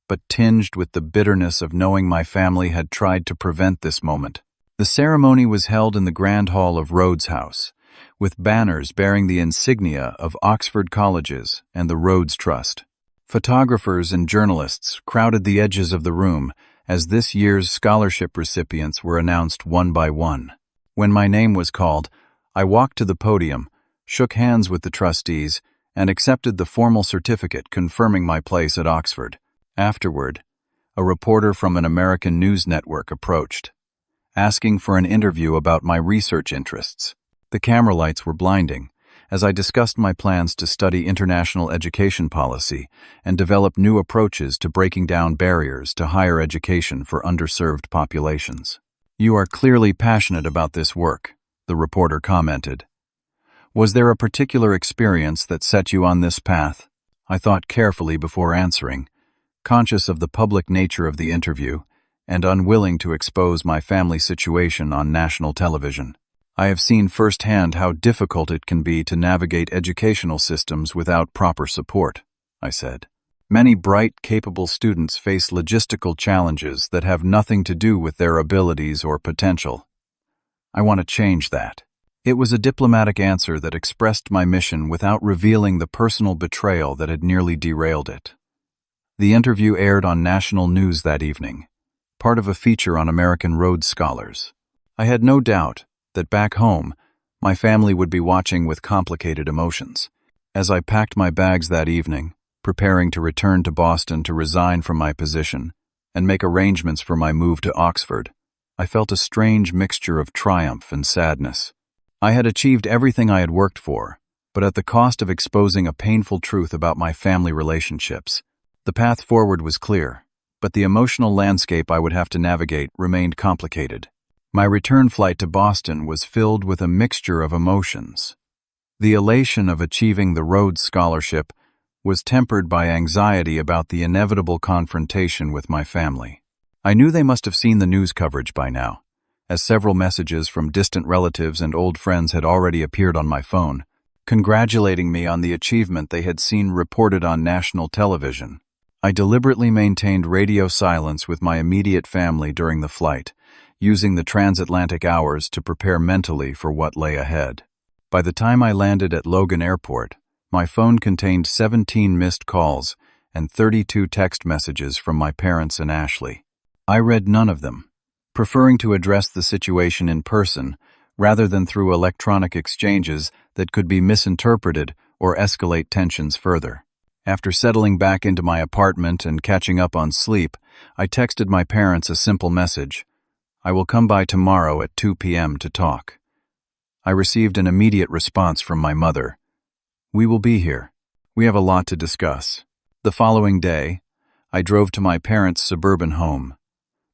but tinged with the bitterness of knowing my family had tried to prevent this moment. The ceremony was held in the Grand Hall of Rhodes House, with banners bearing the insignia of Oxford colleges and the Rhodes Trust. Photographers and journalists crowded the edges of the room as this year's scholarship recipients were announced one by one. When my name was called, I walked to the podium, shook hands with the trustees, and accepted the formal certificate confirming my place at Oxford. Afterward, a reporter from an American news network approached, asking for an interview about my research interests. The camera lights were blinding, as I discussed my plans to study international education policy and develop new approaches to breaking down barriers to higher education for underserved populations. "You are clearly passionate about this work," the reporter commented. "Was there a particular experience that set you on this path?" I thought carefully before answering, conscious of the public nature of the interview and unwilling to expose my family situation on national television. "I have seen firsthand how difficult it can be to navigate educational systems without proper support," I said. "Many bright, capable students face logistical challenges that have nothing to do with their abilities or potential. I want to change that." It was a diplomatic answer that expressed my mission without revealing the personal betrayal that had nearly derailed it. The interview aired on national news that evening, part of a feature on American Rhodes Scholars. I had no doubt that back home, my family would be watching with complicated emotions. As I packed my bags that evening, preparing to return to Boston to resign from my position and make arrangements for my move to Oxford, I felt a strange mixture of triumph and sadness. I had achieved everything I had worked for, but at the cost of exposing a painful truth about my family relationships. The path forward was clear, but the emotional landscape I would have to navigate remained complicated. My return flight to Boston was filled with a mixture of emotions. The elation of achieving the Rhodes Scholarship was tempered by anxiety about the inevitable confrontation with my family. I knew they must have seen the news coverage by now, as several messages from distant relatives and old friends had already appeared on my phone, congratulating me on the achievement they had seen reported on national television. I deliberately maintained radio silence with my immediate family during the flight, using the transatlantic hours to prepare mentally for what lay ahead. By the time I landed at Logan Airport, my phone contained 17 missed calls and 32 text messages from my parents and Ashley. I read none of them, preferring to address the situation in person rather than through electronic exchanges that could be misinterpreted or escalate tensions further. After settling back into my apartment and catching up on sleep, I texted my parents a simple message: I will come by tomorrow at 2 p.m. to talk. I received an immediate response from my mother. We will be here. We have a lot to discuss. The following day, I drove to my parents' suburban home,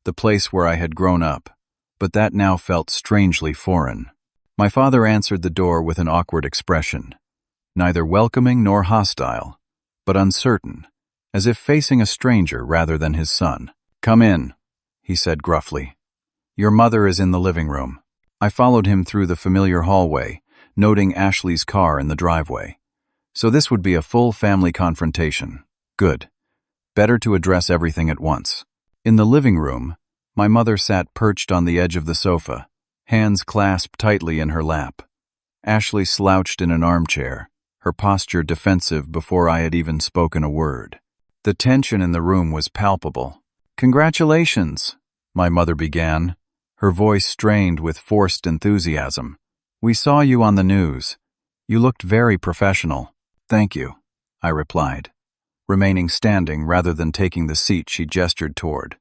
the place where I had grown up, but that now felt strangely foreign. My father answered the door with an awkward expression, neither welcoming nor hostile, but uncertain, as if facing a stranger rather than his son. "Come in," he said gruffly. "Your mother is in the living room." I followed him through the familiar hallway, noting Ashley's car in the driveway. So this would be a full family confrontation. Good. Better to address everything at once. In the living room, my mother sat perched on the edge of the sofa, hands clasped tightly in her lap. Ashley slouched in an armchair, her posture defensive before I had even spoken a word. The tension in the room was palpable. "Congratulations," my mother began, her voice strained with forced enthusiasm. "We saw you on the news. You looked very professional." "Thank you," I replied, remaining standing rather than taking the seat she gestured toward.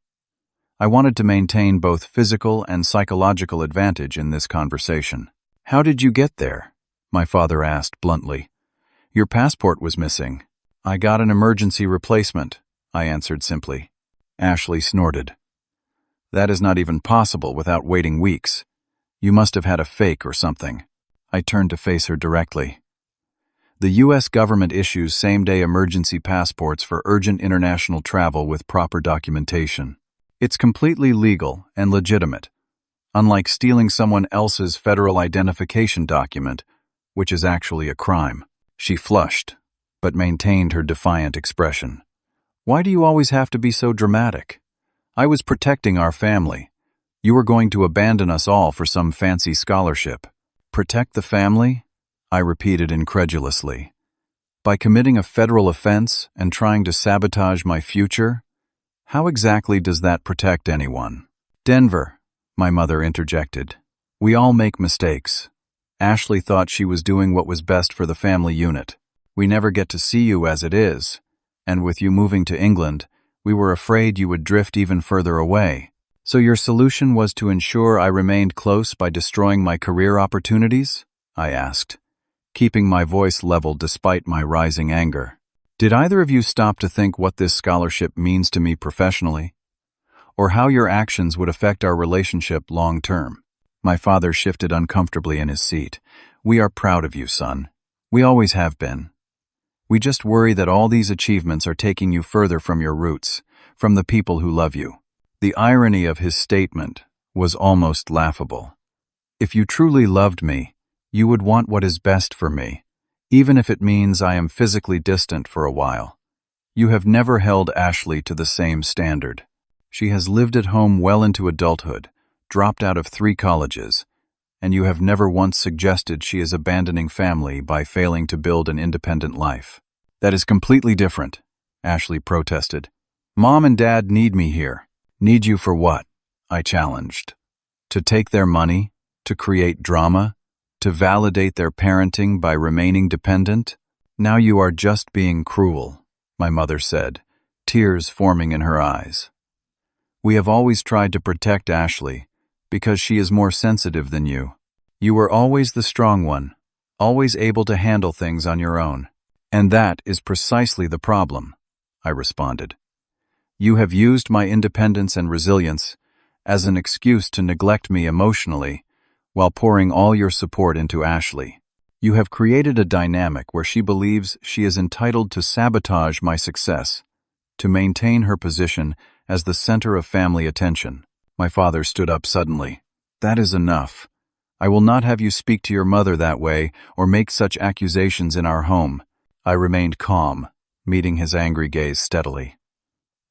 I wanted to maintain both physical and psychological advantage in this conversation. "How did you get there?" my father asked bluntly. "Your passport was missing." "I got an emergency replacement," I answered simply. Ashley snorted. "That is not even possible without waiting weeks. You must have had a fake or something." I turned to face her directly. The U.S. government issues same-day emergency passports for urgent international travel with proper documentation. It's completely legal and legitimate, unlike stealing someone else's federal identification document, which is actually a crime. She flushed, but maintained her defiant expression. "Why do you always have to be so dramatic? I was protecting our family. You were going to abandon us all for some fancy scholarship." "Protect the family?" I repeated incredulously. "By committing a federal offense and trying to sabotage my future? How exactly does that protect anyone?" "Denver," my mother interjected. "We all make mistakes. Ashley thought she was doing what was best for the family unit. We never get to see you as it is, and with you moving to England, we were afraid you would drift even further away. So your solution was to ensure I remained close by destroying my career opportunities?" I asked, keeping my voice level despite my rising anger. "Did either of you stop to think what this scholarship means to me professionally? Or how your actions would affect our relationship long-term?" My father shifted uncomfortably in his seat. "We are proud of you, son. We always have been. We just worry that all these achievements are taking you further from your roots, from the people who love you." The irony of his statement was almost laughable. If you truly loved me, you would want what is best for me, even if it means I am physically distant for a while. You have never held Ashley to the same standard. She has lived at home well into adulthood, dropped out of 3 colleges, and you have never once suggested she is abandoning family by failing to build an independent life. "That is completely different," Ashley protested. "Mom and Dad need me here." "Need you for what?" I challenged. "To take their money? To create drama? To validate their parenting by remaining dependent?" "Now you are just being cruel," my mother said, tears forming in her eyes. "We have always tried to protect Ashley because she is more sensitive than you. You were always the strong one, always able to handle things on your own. And that is precisely the problem," I responded. "You have used my independence and resilience as an excuse to neglect me emotionally while pouring all your support into Ashley. You have created a dynamic where she believes she is entitled to sabotage my success, to maintain her position as the center of family attention." My father stood up suddenly. "That is enough. I will not have you speak to your mother that way or make such accusations in our home." I remained calm, meeting his angry gaze steadily.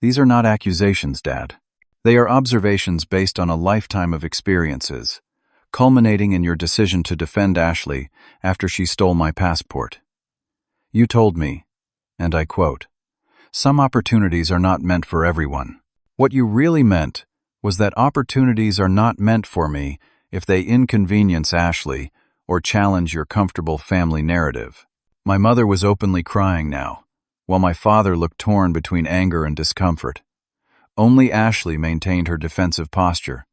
"These are not accusations, Dad. They are observations based on a lifetime of experiences, culminating in your decision to defend Ashley after she stole my passport. You told me, and I quote, 'Some opportunities are not meant for everyone.' What you really meant was that opportunities are not meant for me if they inconvenience Ashley or challenge your comfortable family narrative." My mother was openly crying now, while my father looked torn between anger and discomfort. Only Ashley maintained her defensive posture,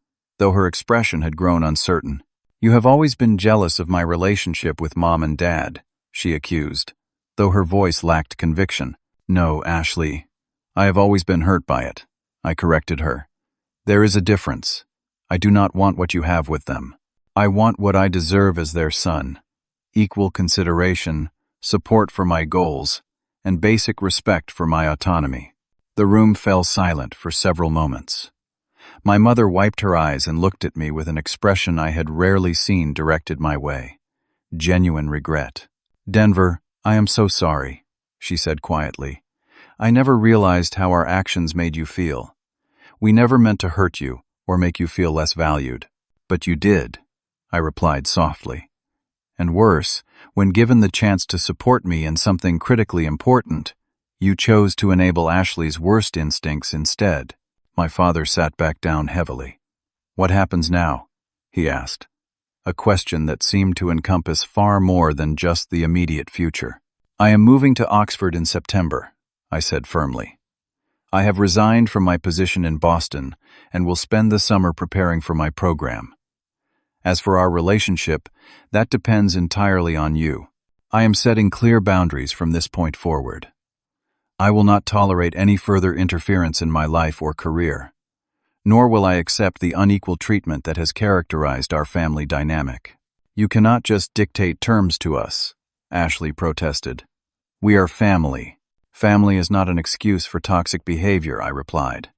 though her expression had grown uncertain. "You have always been jealous of my relationship with Mom and Dad," she accused, though her voice lacked conviction. "No, Ashley. I have always been hurt by it," I corrected her. "There is a difference. I do not want what you have with them. I want what I deserve as their son. Equal consideration, support for my goals, and basic respect for my autonomy." The room fell silent for several moments. My mother wiped her eyes and looked at me with an expression I had rarely seen directed my way. Genuine regret. "Denver, I am so sorry," she said quietly. "I never realized how our actions made you feel. We never meant to hurt you or make you feel less valued. But you did," I replied softly. "And worse, when given the chance to support me in something critically important, you chose to enable Ashley's worst instincts instead." My father sat back down heavily. "What happens now?" he asked, a question that seemed to encompass far more than just the immediate future. "I am moving to Oxford in September," I said firmly. "I have resigned from my position in Boston and will spend the summer preparing for my program. As for our relationship, that depends entirely on you. I am setting clear boundaries from this point forward. I will not tolerate any further interference in my life or career, nor will I accept the unequal treatment that has characterized our family dynamic." "You cannot just dictate terms to us," Ashley protested. "We are family. Family is not an excuse for toxic behavior," I replied.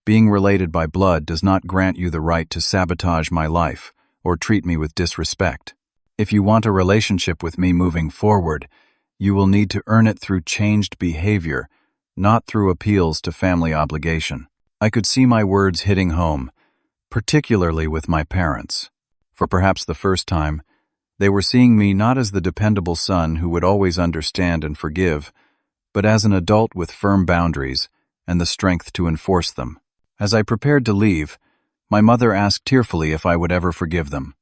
"Being related by blood does not grant you the right to sabotage my life or treat me with disrespect. If you want a relationship with me moving forward, you will need to earn it through changed behavior, not through appeals to family obligation." I could see my words hitting home, particularly with my parents. For perhaps the first time, they were seeing me not as the dependable son who would always understand and forgive, but as an adult with firm boundaries and the strength to enforce them. As I prepared to leave, my mother asked tearfully if I would ever forgive them.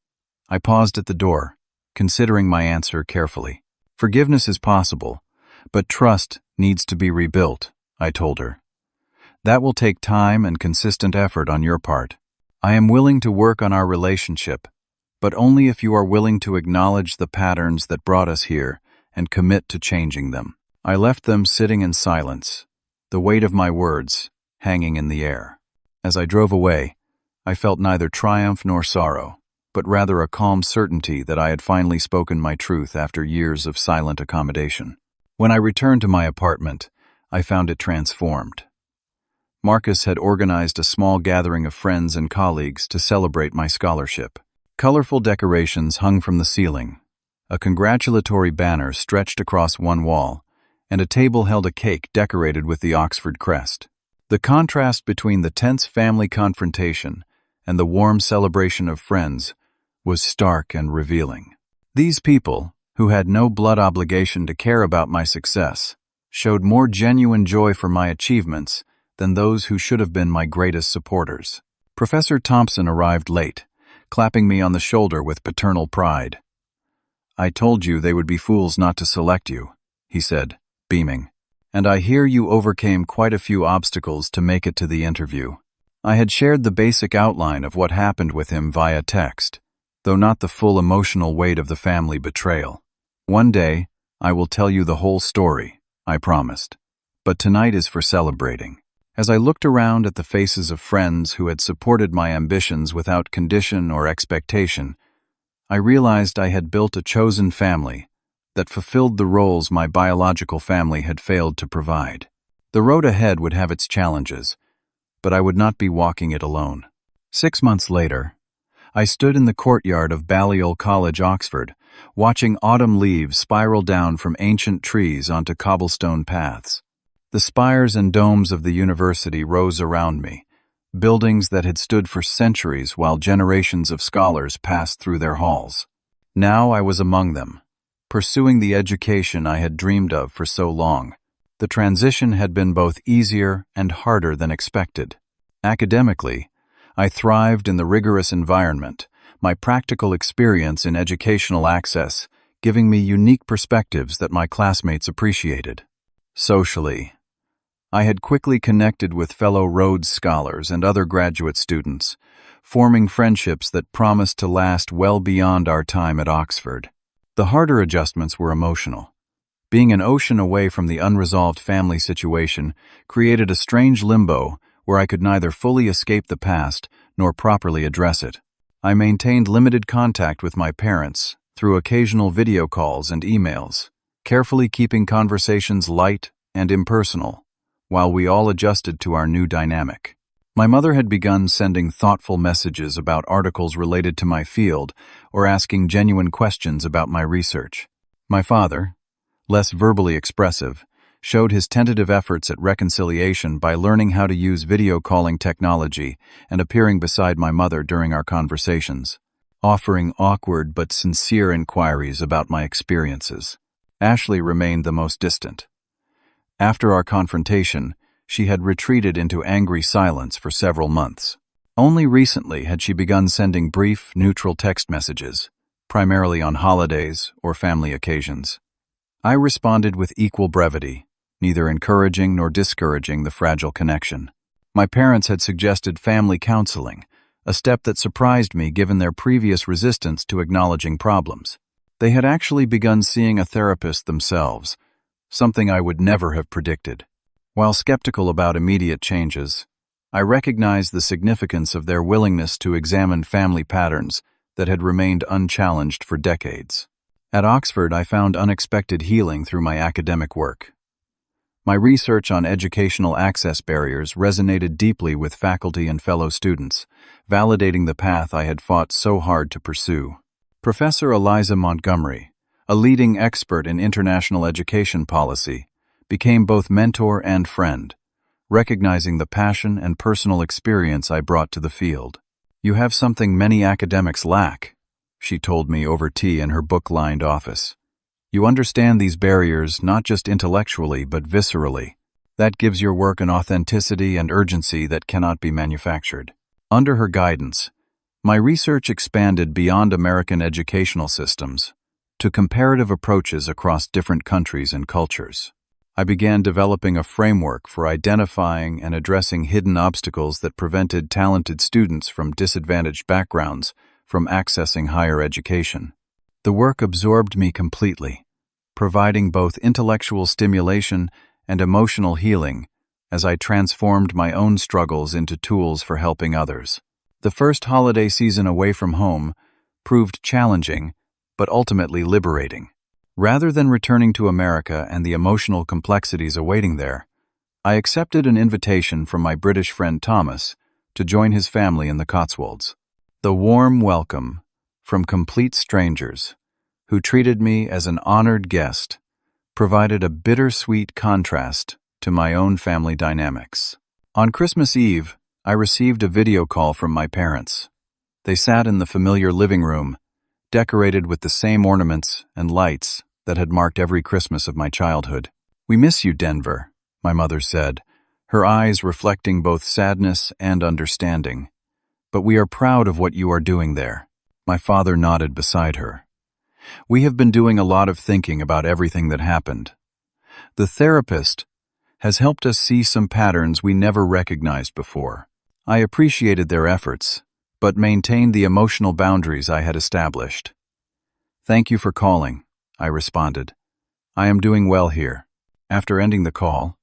I paused at the door, considering my answer carefully. "Forgiveness is possible, but trust needs to be rebuilt," I told her. "That will take time and consistent effort on your part. I am willing to work on our relationship, but only if you are willing to acknowledge the patterns that brought us here and commit to changing them." I left them sitting in silence, the weight of my words hanging in the air. As I drove away, I felt neither triumph nor sorrow, but rather a calm certainty that I had finally spoken my truth after years of silent accommodation. When I returned to my apartment, I found it transformed. Marcus had organized a small gathering of friends and colleagues to celebrate my scholarship. Colorful decorations hung from the ceiling, a congratulatory banner stretched across one wall, and a table held a cake decorated with the Oxford crest. The contrast between the tense family confrontation and the warm celebration of friends was stark and revealing. These people, who had no blood obligation to care about my success, showed more genuine joy for my achievements than those who should have been my greatest supporters. Professor Thompson arrived late, clapping me on the shoulder with paternal pride. "I told you they would be fools not to select you," he said, beaming. "And I hear you overcame quite a few obstacles to make it to the interview." I had shared the basic outline of what happened with him via text, though not the full emotional weight of the family betrayal. "One day, I will tell you the whole story," I promised. "But tonight is for celebrating." As I looked around at the faces of friends who had supported my ambitions without condition or expectation, I realized I had built a chosen family that fulfilled the roles my biological family had failed to provide. The road ahead would have its challenges, but I would not be walking it alone. 6 months later, I stood in the courtyard of Balliol College, Oxford, watching autumn leaves spiral down from ancient trees onto cobblestone paths. The spires and domes of the university rose around me, buildings that had stood for centuries while generations of scholars passed through their halls. Now I was among them, pursuing the education I had dreamed of for so long. The transition had been both easier and harder than expected. Academically, I thrived in the rigorous environment, my practical experience in educational access giving me unique perspectives that my classmates appreciated. Socially, I had quickly connected with fellow Rhodes scholars and other graduate students, forming friendships that promised to last well beyond our time at Oxford. The harder adjustments were emotional. Being an ocean away from the unresolved family situation created a strange limbo where I could neither fully escape the past nor properly address it. I maintained limited contact with my parents through occasional video calls and emails, carefully keeping conversations light and impersonal, while we all adjusted to our new dynamic. My mother had begun sending thoughtful messages about articles related to my field or asking genuine questions about my research. My father, less verbally expressive, showed his tentative efforts at reconciliation by learning how to use video calling technology and appearing beside my mother during our conversations, offering awkward but sincere inquiries about my experiences. Ashley remained the most distant. After our confrontation, she had retreated into angry silence for several months. Only recently had she begun sending brief, neutral text messages, primarily on holidays or family occasions. I responded with equal brevity, neither encouraging nor discouraging the fragile connection. My parents had suggested family counseling, a step that surprised me given their previous resistance to acknowledging problems. They had actually begun seeing a therapist themselves, something I would never have predicted. While skeptical about immediate changes, I recognized the significance of their willingness to examine family patterns that had remained unchallenged for decades. At Oxford, I found unexpected healing through my academic work. My research on educational access barriers resonated deeply with faculty and fellow students, validating the path I had fought so hard to pursue. Professor Eliza Montgomery, a leading expert in international education policy, became both mentor and friend, recognizing the passion and personal experience I brought to the field. "You have something many academics lack," she told me over tea in her book-lined office. "You understand these barriers not just intellectually but viscerally. That gives your work an authenticity and urgency that cannot be manufactured." Under her guidance, my research expanded beyond American educational systems to comparative approaches across different countries and cultures. I began developing a framework for identifying and addressing hidden obstacles that prevented talented students from disadvantaged backgrounds from accessing higher education. The work absorbed me completely, providing both intellectual stimulation and emotional healing as I transformed my own struggles into tools for helping others. The first holiday season away from home proved challenging, but ultimately liberating. Rather than returning to America and the emotional complexities awaiting there, I accepted an invitation from my British friend Thomas to join his family in the Cotswolds. The warm welcome from complete strangers, who treated me as an honored guest, provided a bittersweet contrast to my own family dynamics. On Christmas Eve, I received a video call from my parents. They sat in the familiar living room, decorated with the same ornaments and lights that had marked every Christmas of my childhood. "We miss you, Denver," my mother said, her eyes reflecting both sadness and understanding. "But we are proud of what you are doing there." My father nodded beside her. "We have been doing a lot of thinking about everything that happened. The therapist has helped us see some patterns we never recognized before. I appreciated their efforts, but maintained the emotional boundaries I had established." "Thank you for calling," I responded. "I am doing well here." After ending the call,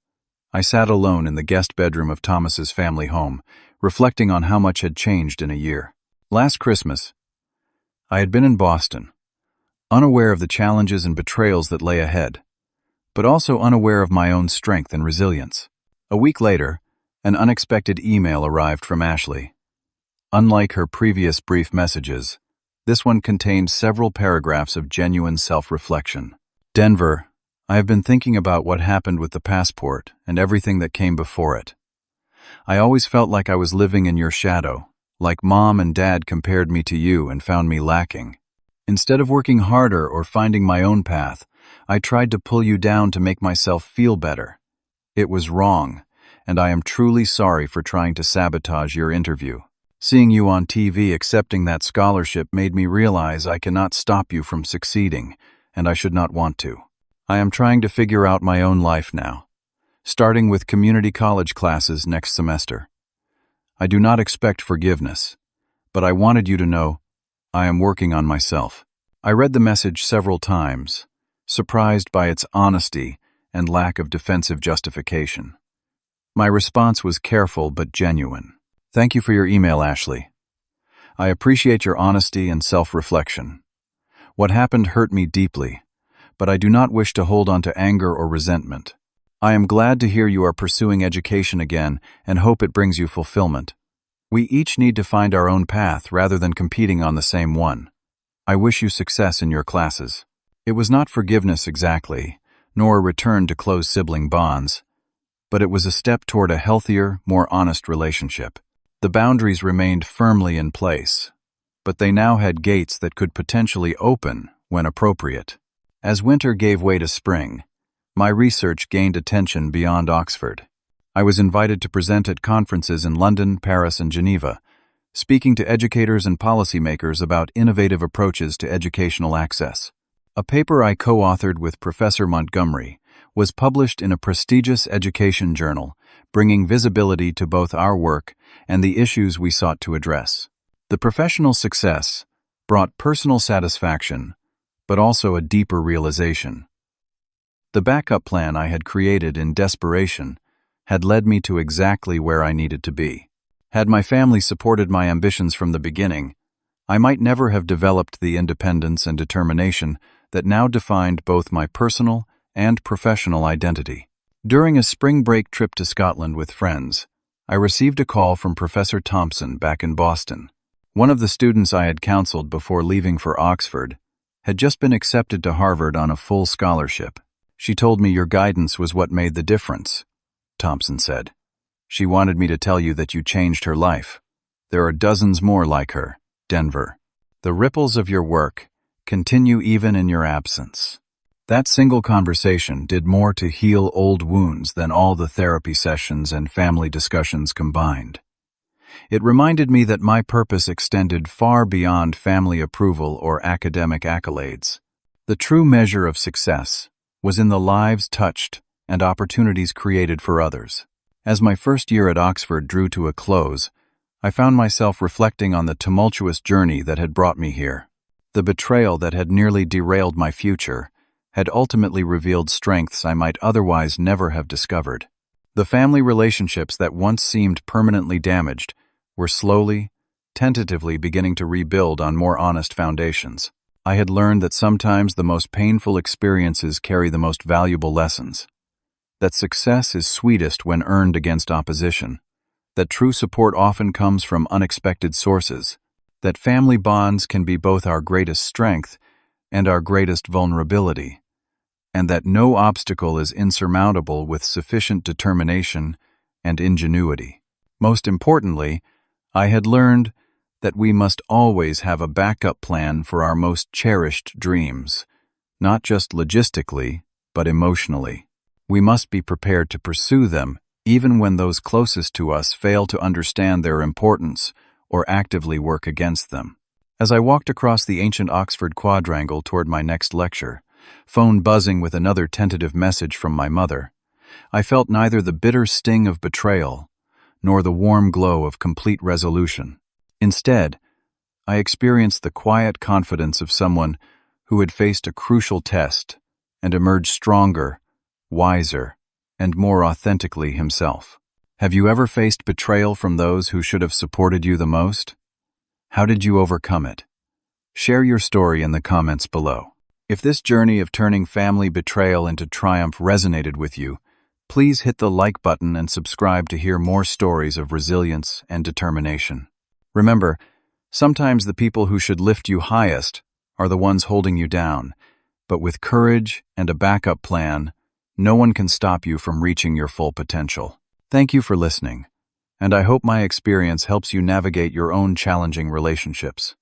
I sat alone in the guest bedroom of Thomas's family home, reflecting on how much had changed in a year. Last Christmas, I had been in Boston, unaware of the challenges and betrayals that lay ahead, but also unaware of my own strength and resilience. A week later, an unexpected email arrived from Ashley. Unlike her previous brief messages, this one contained several paragraphs of genuine self-reflection. "Denver, I have been thinking about what happened with the passport and everything that came before it. I always felt like I was living in your shadow, like Mom and Dad compared me to you and found me lacking. Instead of working harder or finding my own path, I tried to pull you down to make myself feel better. It was wrong, and I am truly sorry for trying to sabotage your interview. Seeing you on TV accepting that scholarship made me realize I cannot stop you from succeeding, and I should not want to. I am trying to figure out my own life now, starting with community college classes next semester. I do not expect forgiveness, but I wanted you to know I am working on myself. I read the message several times, surprised by its honesty and lack of defensive justification. My response was careful but genuine. Thank you for your email, Ashley. I appreciate your honesty and self-reflection. What happened hurt me deeply, but I do not wish to hold on to anger or resentment. I am glad to hear you are pursuing education again and hope it brings you fulfillment. We each need to find our own path rather than competing on the same one. I wish you success in your classes. It was not forgiveness exactly, nor a return to close sibling bonds, but it was a step toward a healthier, more honest relationship. The boundaries remained firmly in place, but they now had gates that could potentially open when appropriate. As winter gave way to spring, my research gained attention beyond Oxford. I was invited to present at conferences in London, Paris, and Geneva, speaking to educators and policymakers about innovative approaches to educational access. A paper I co-authored with Professor Montgomery was published in a prestigious education journal, bringing visibility to both our work and the issues we sought to address. The professional success brought personal satisfaction, but also a deeper realization. The backup plan I had created in desperation had led me to exactly where I needed to be. Had my family supported my ambitions from the beginning, I might never have developed the independence and determination that now defined both my personal and professional identity. During a spring break trip to Scotland with friends, I received a call from Professor Thompson back in Boston. One of the students I had counseled before leaving for Oxford had just been accepted to Harvard on a full scholarship. She told me your guidance was what made the difference, Thompson said. She wanted me to tell you that you changed her life. There are dozens more like her, Denver. The ripples of your work continue even in your absence. That single conversation did more to heal old wounds than all the therapy sessions and family discussions combined. It reminded me that my purpose extended far beyond family approval or academic accolades. The true measure of success was in the lives touched and opportunities created for others. As my first year at Oxford drew to a close, I found myself reflecting on the tumultuous journey that had brought me here. The betrayal that had nearly derailed my future had ultimately revealed strengths I might otherwise never have discovered. The family relationships that once seemed permanently damaged were slowly, tentatively beginning to rebuild on more honest foundations. I had learned that sometimes the most painful experiences carry the most valuable lessons. That success is sweetest when earned against opposition. That true support often comes from unexpected sources. That family bonds can be both our greatest strength and our greatest vulnerability. And that no obstacle is insurmountable with sufficient determination and ingenuity. Most importantly, I had learned that we must always have a backup plan for our most cherished dreams, not just logistically, but emotionally. We must be prepared to pursue them, even when those closest to us fail to understand their importance or actively work against them. As I walked across the ancient Oxford quadrangle toward my next lecture, phone buzzing with another tentative message from my mother, I felt neither the bitter sting of betrayal nor the warm glow of complete resolution. Instead, I experienced the quiet confidence of someone who had faced a crucial test and emerged stronger, wiser, and more authentically himself. Have you ever faced betrayal from those who should have supported you the most? How did you overcome it? Share your story in the comments below. If this journey of turning family betrayal into triumph resonated with you, please hit the like button and subscribe to hear more stories of resilience and determination. Remember, sometimes the people who should lift you highest are the ones holding you down, but with courage and a backup plan, no one can stop you from reaching your full potential. Thank you for listening, and I hope my experience helps you navigate your own challenging relationships.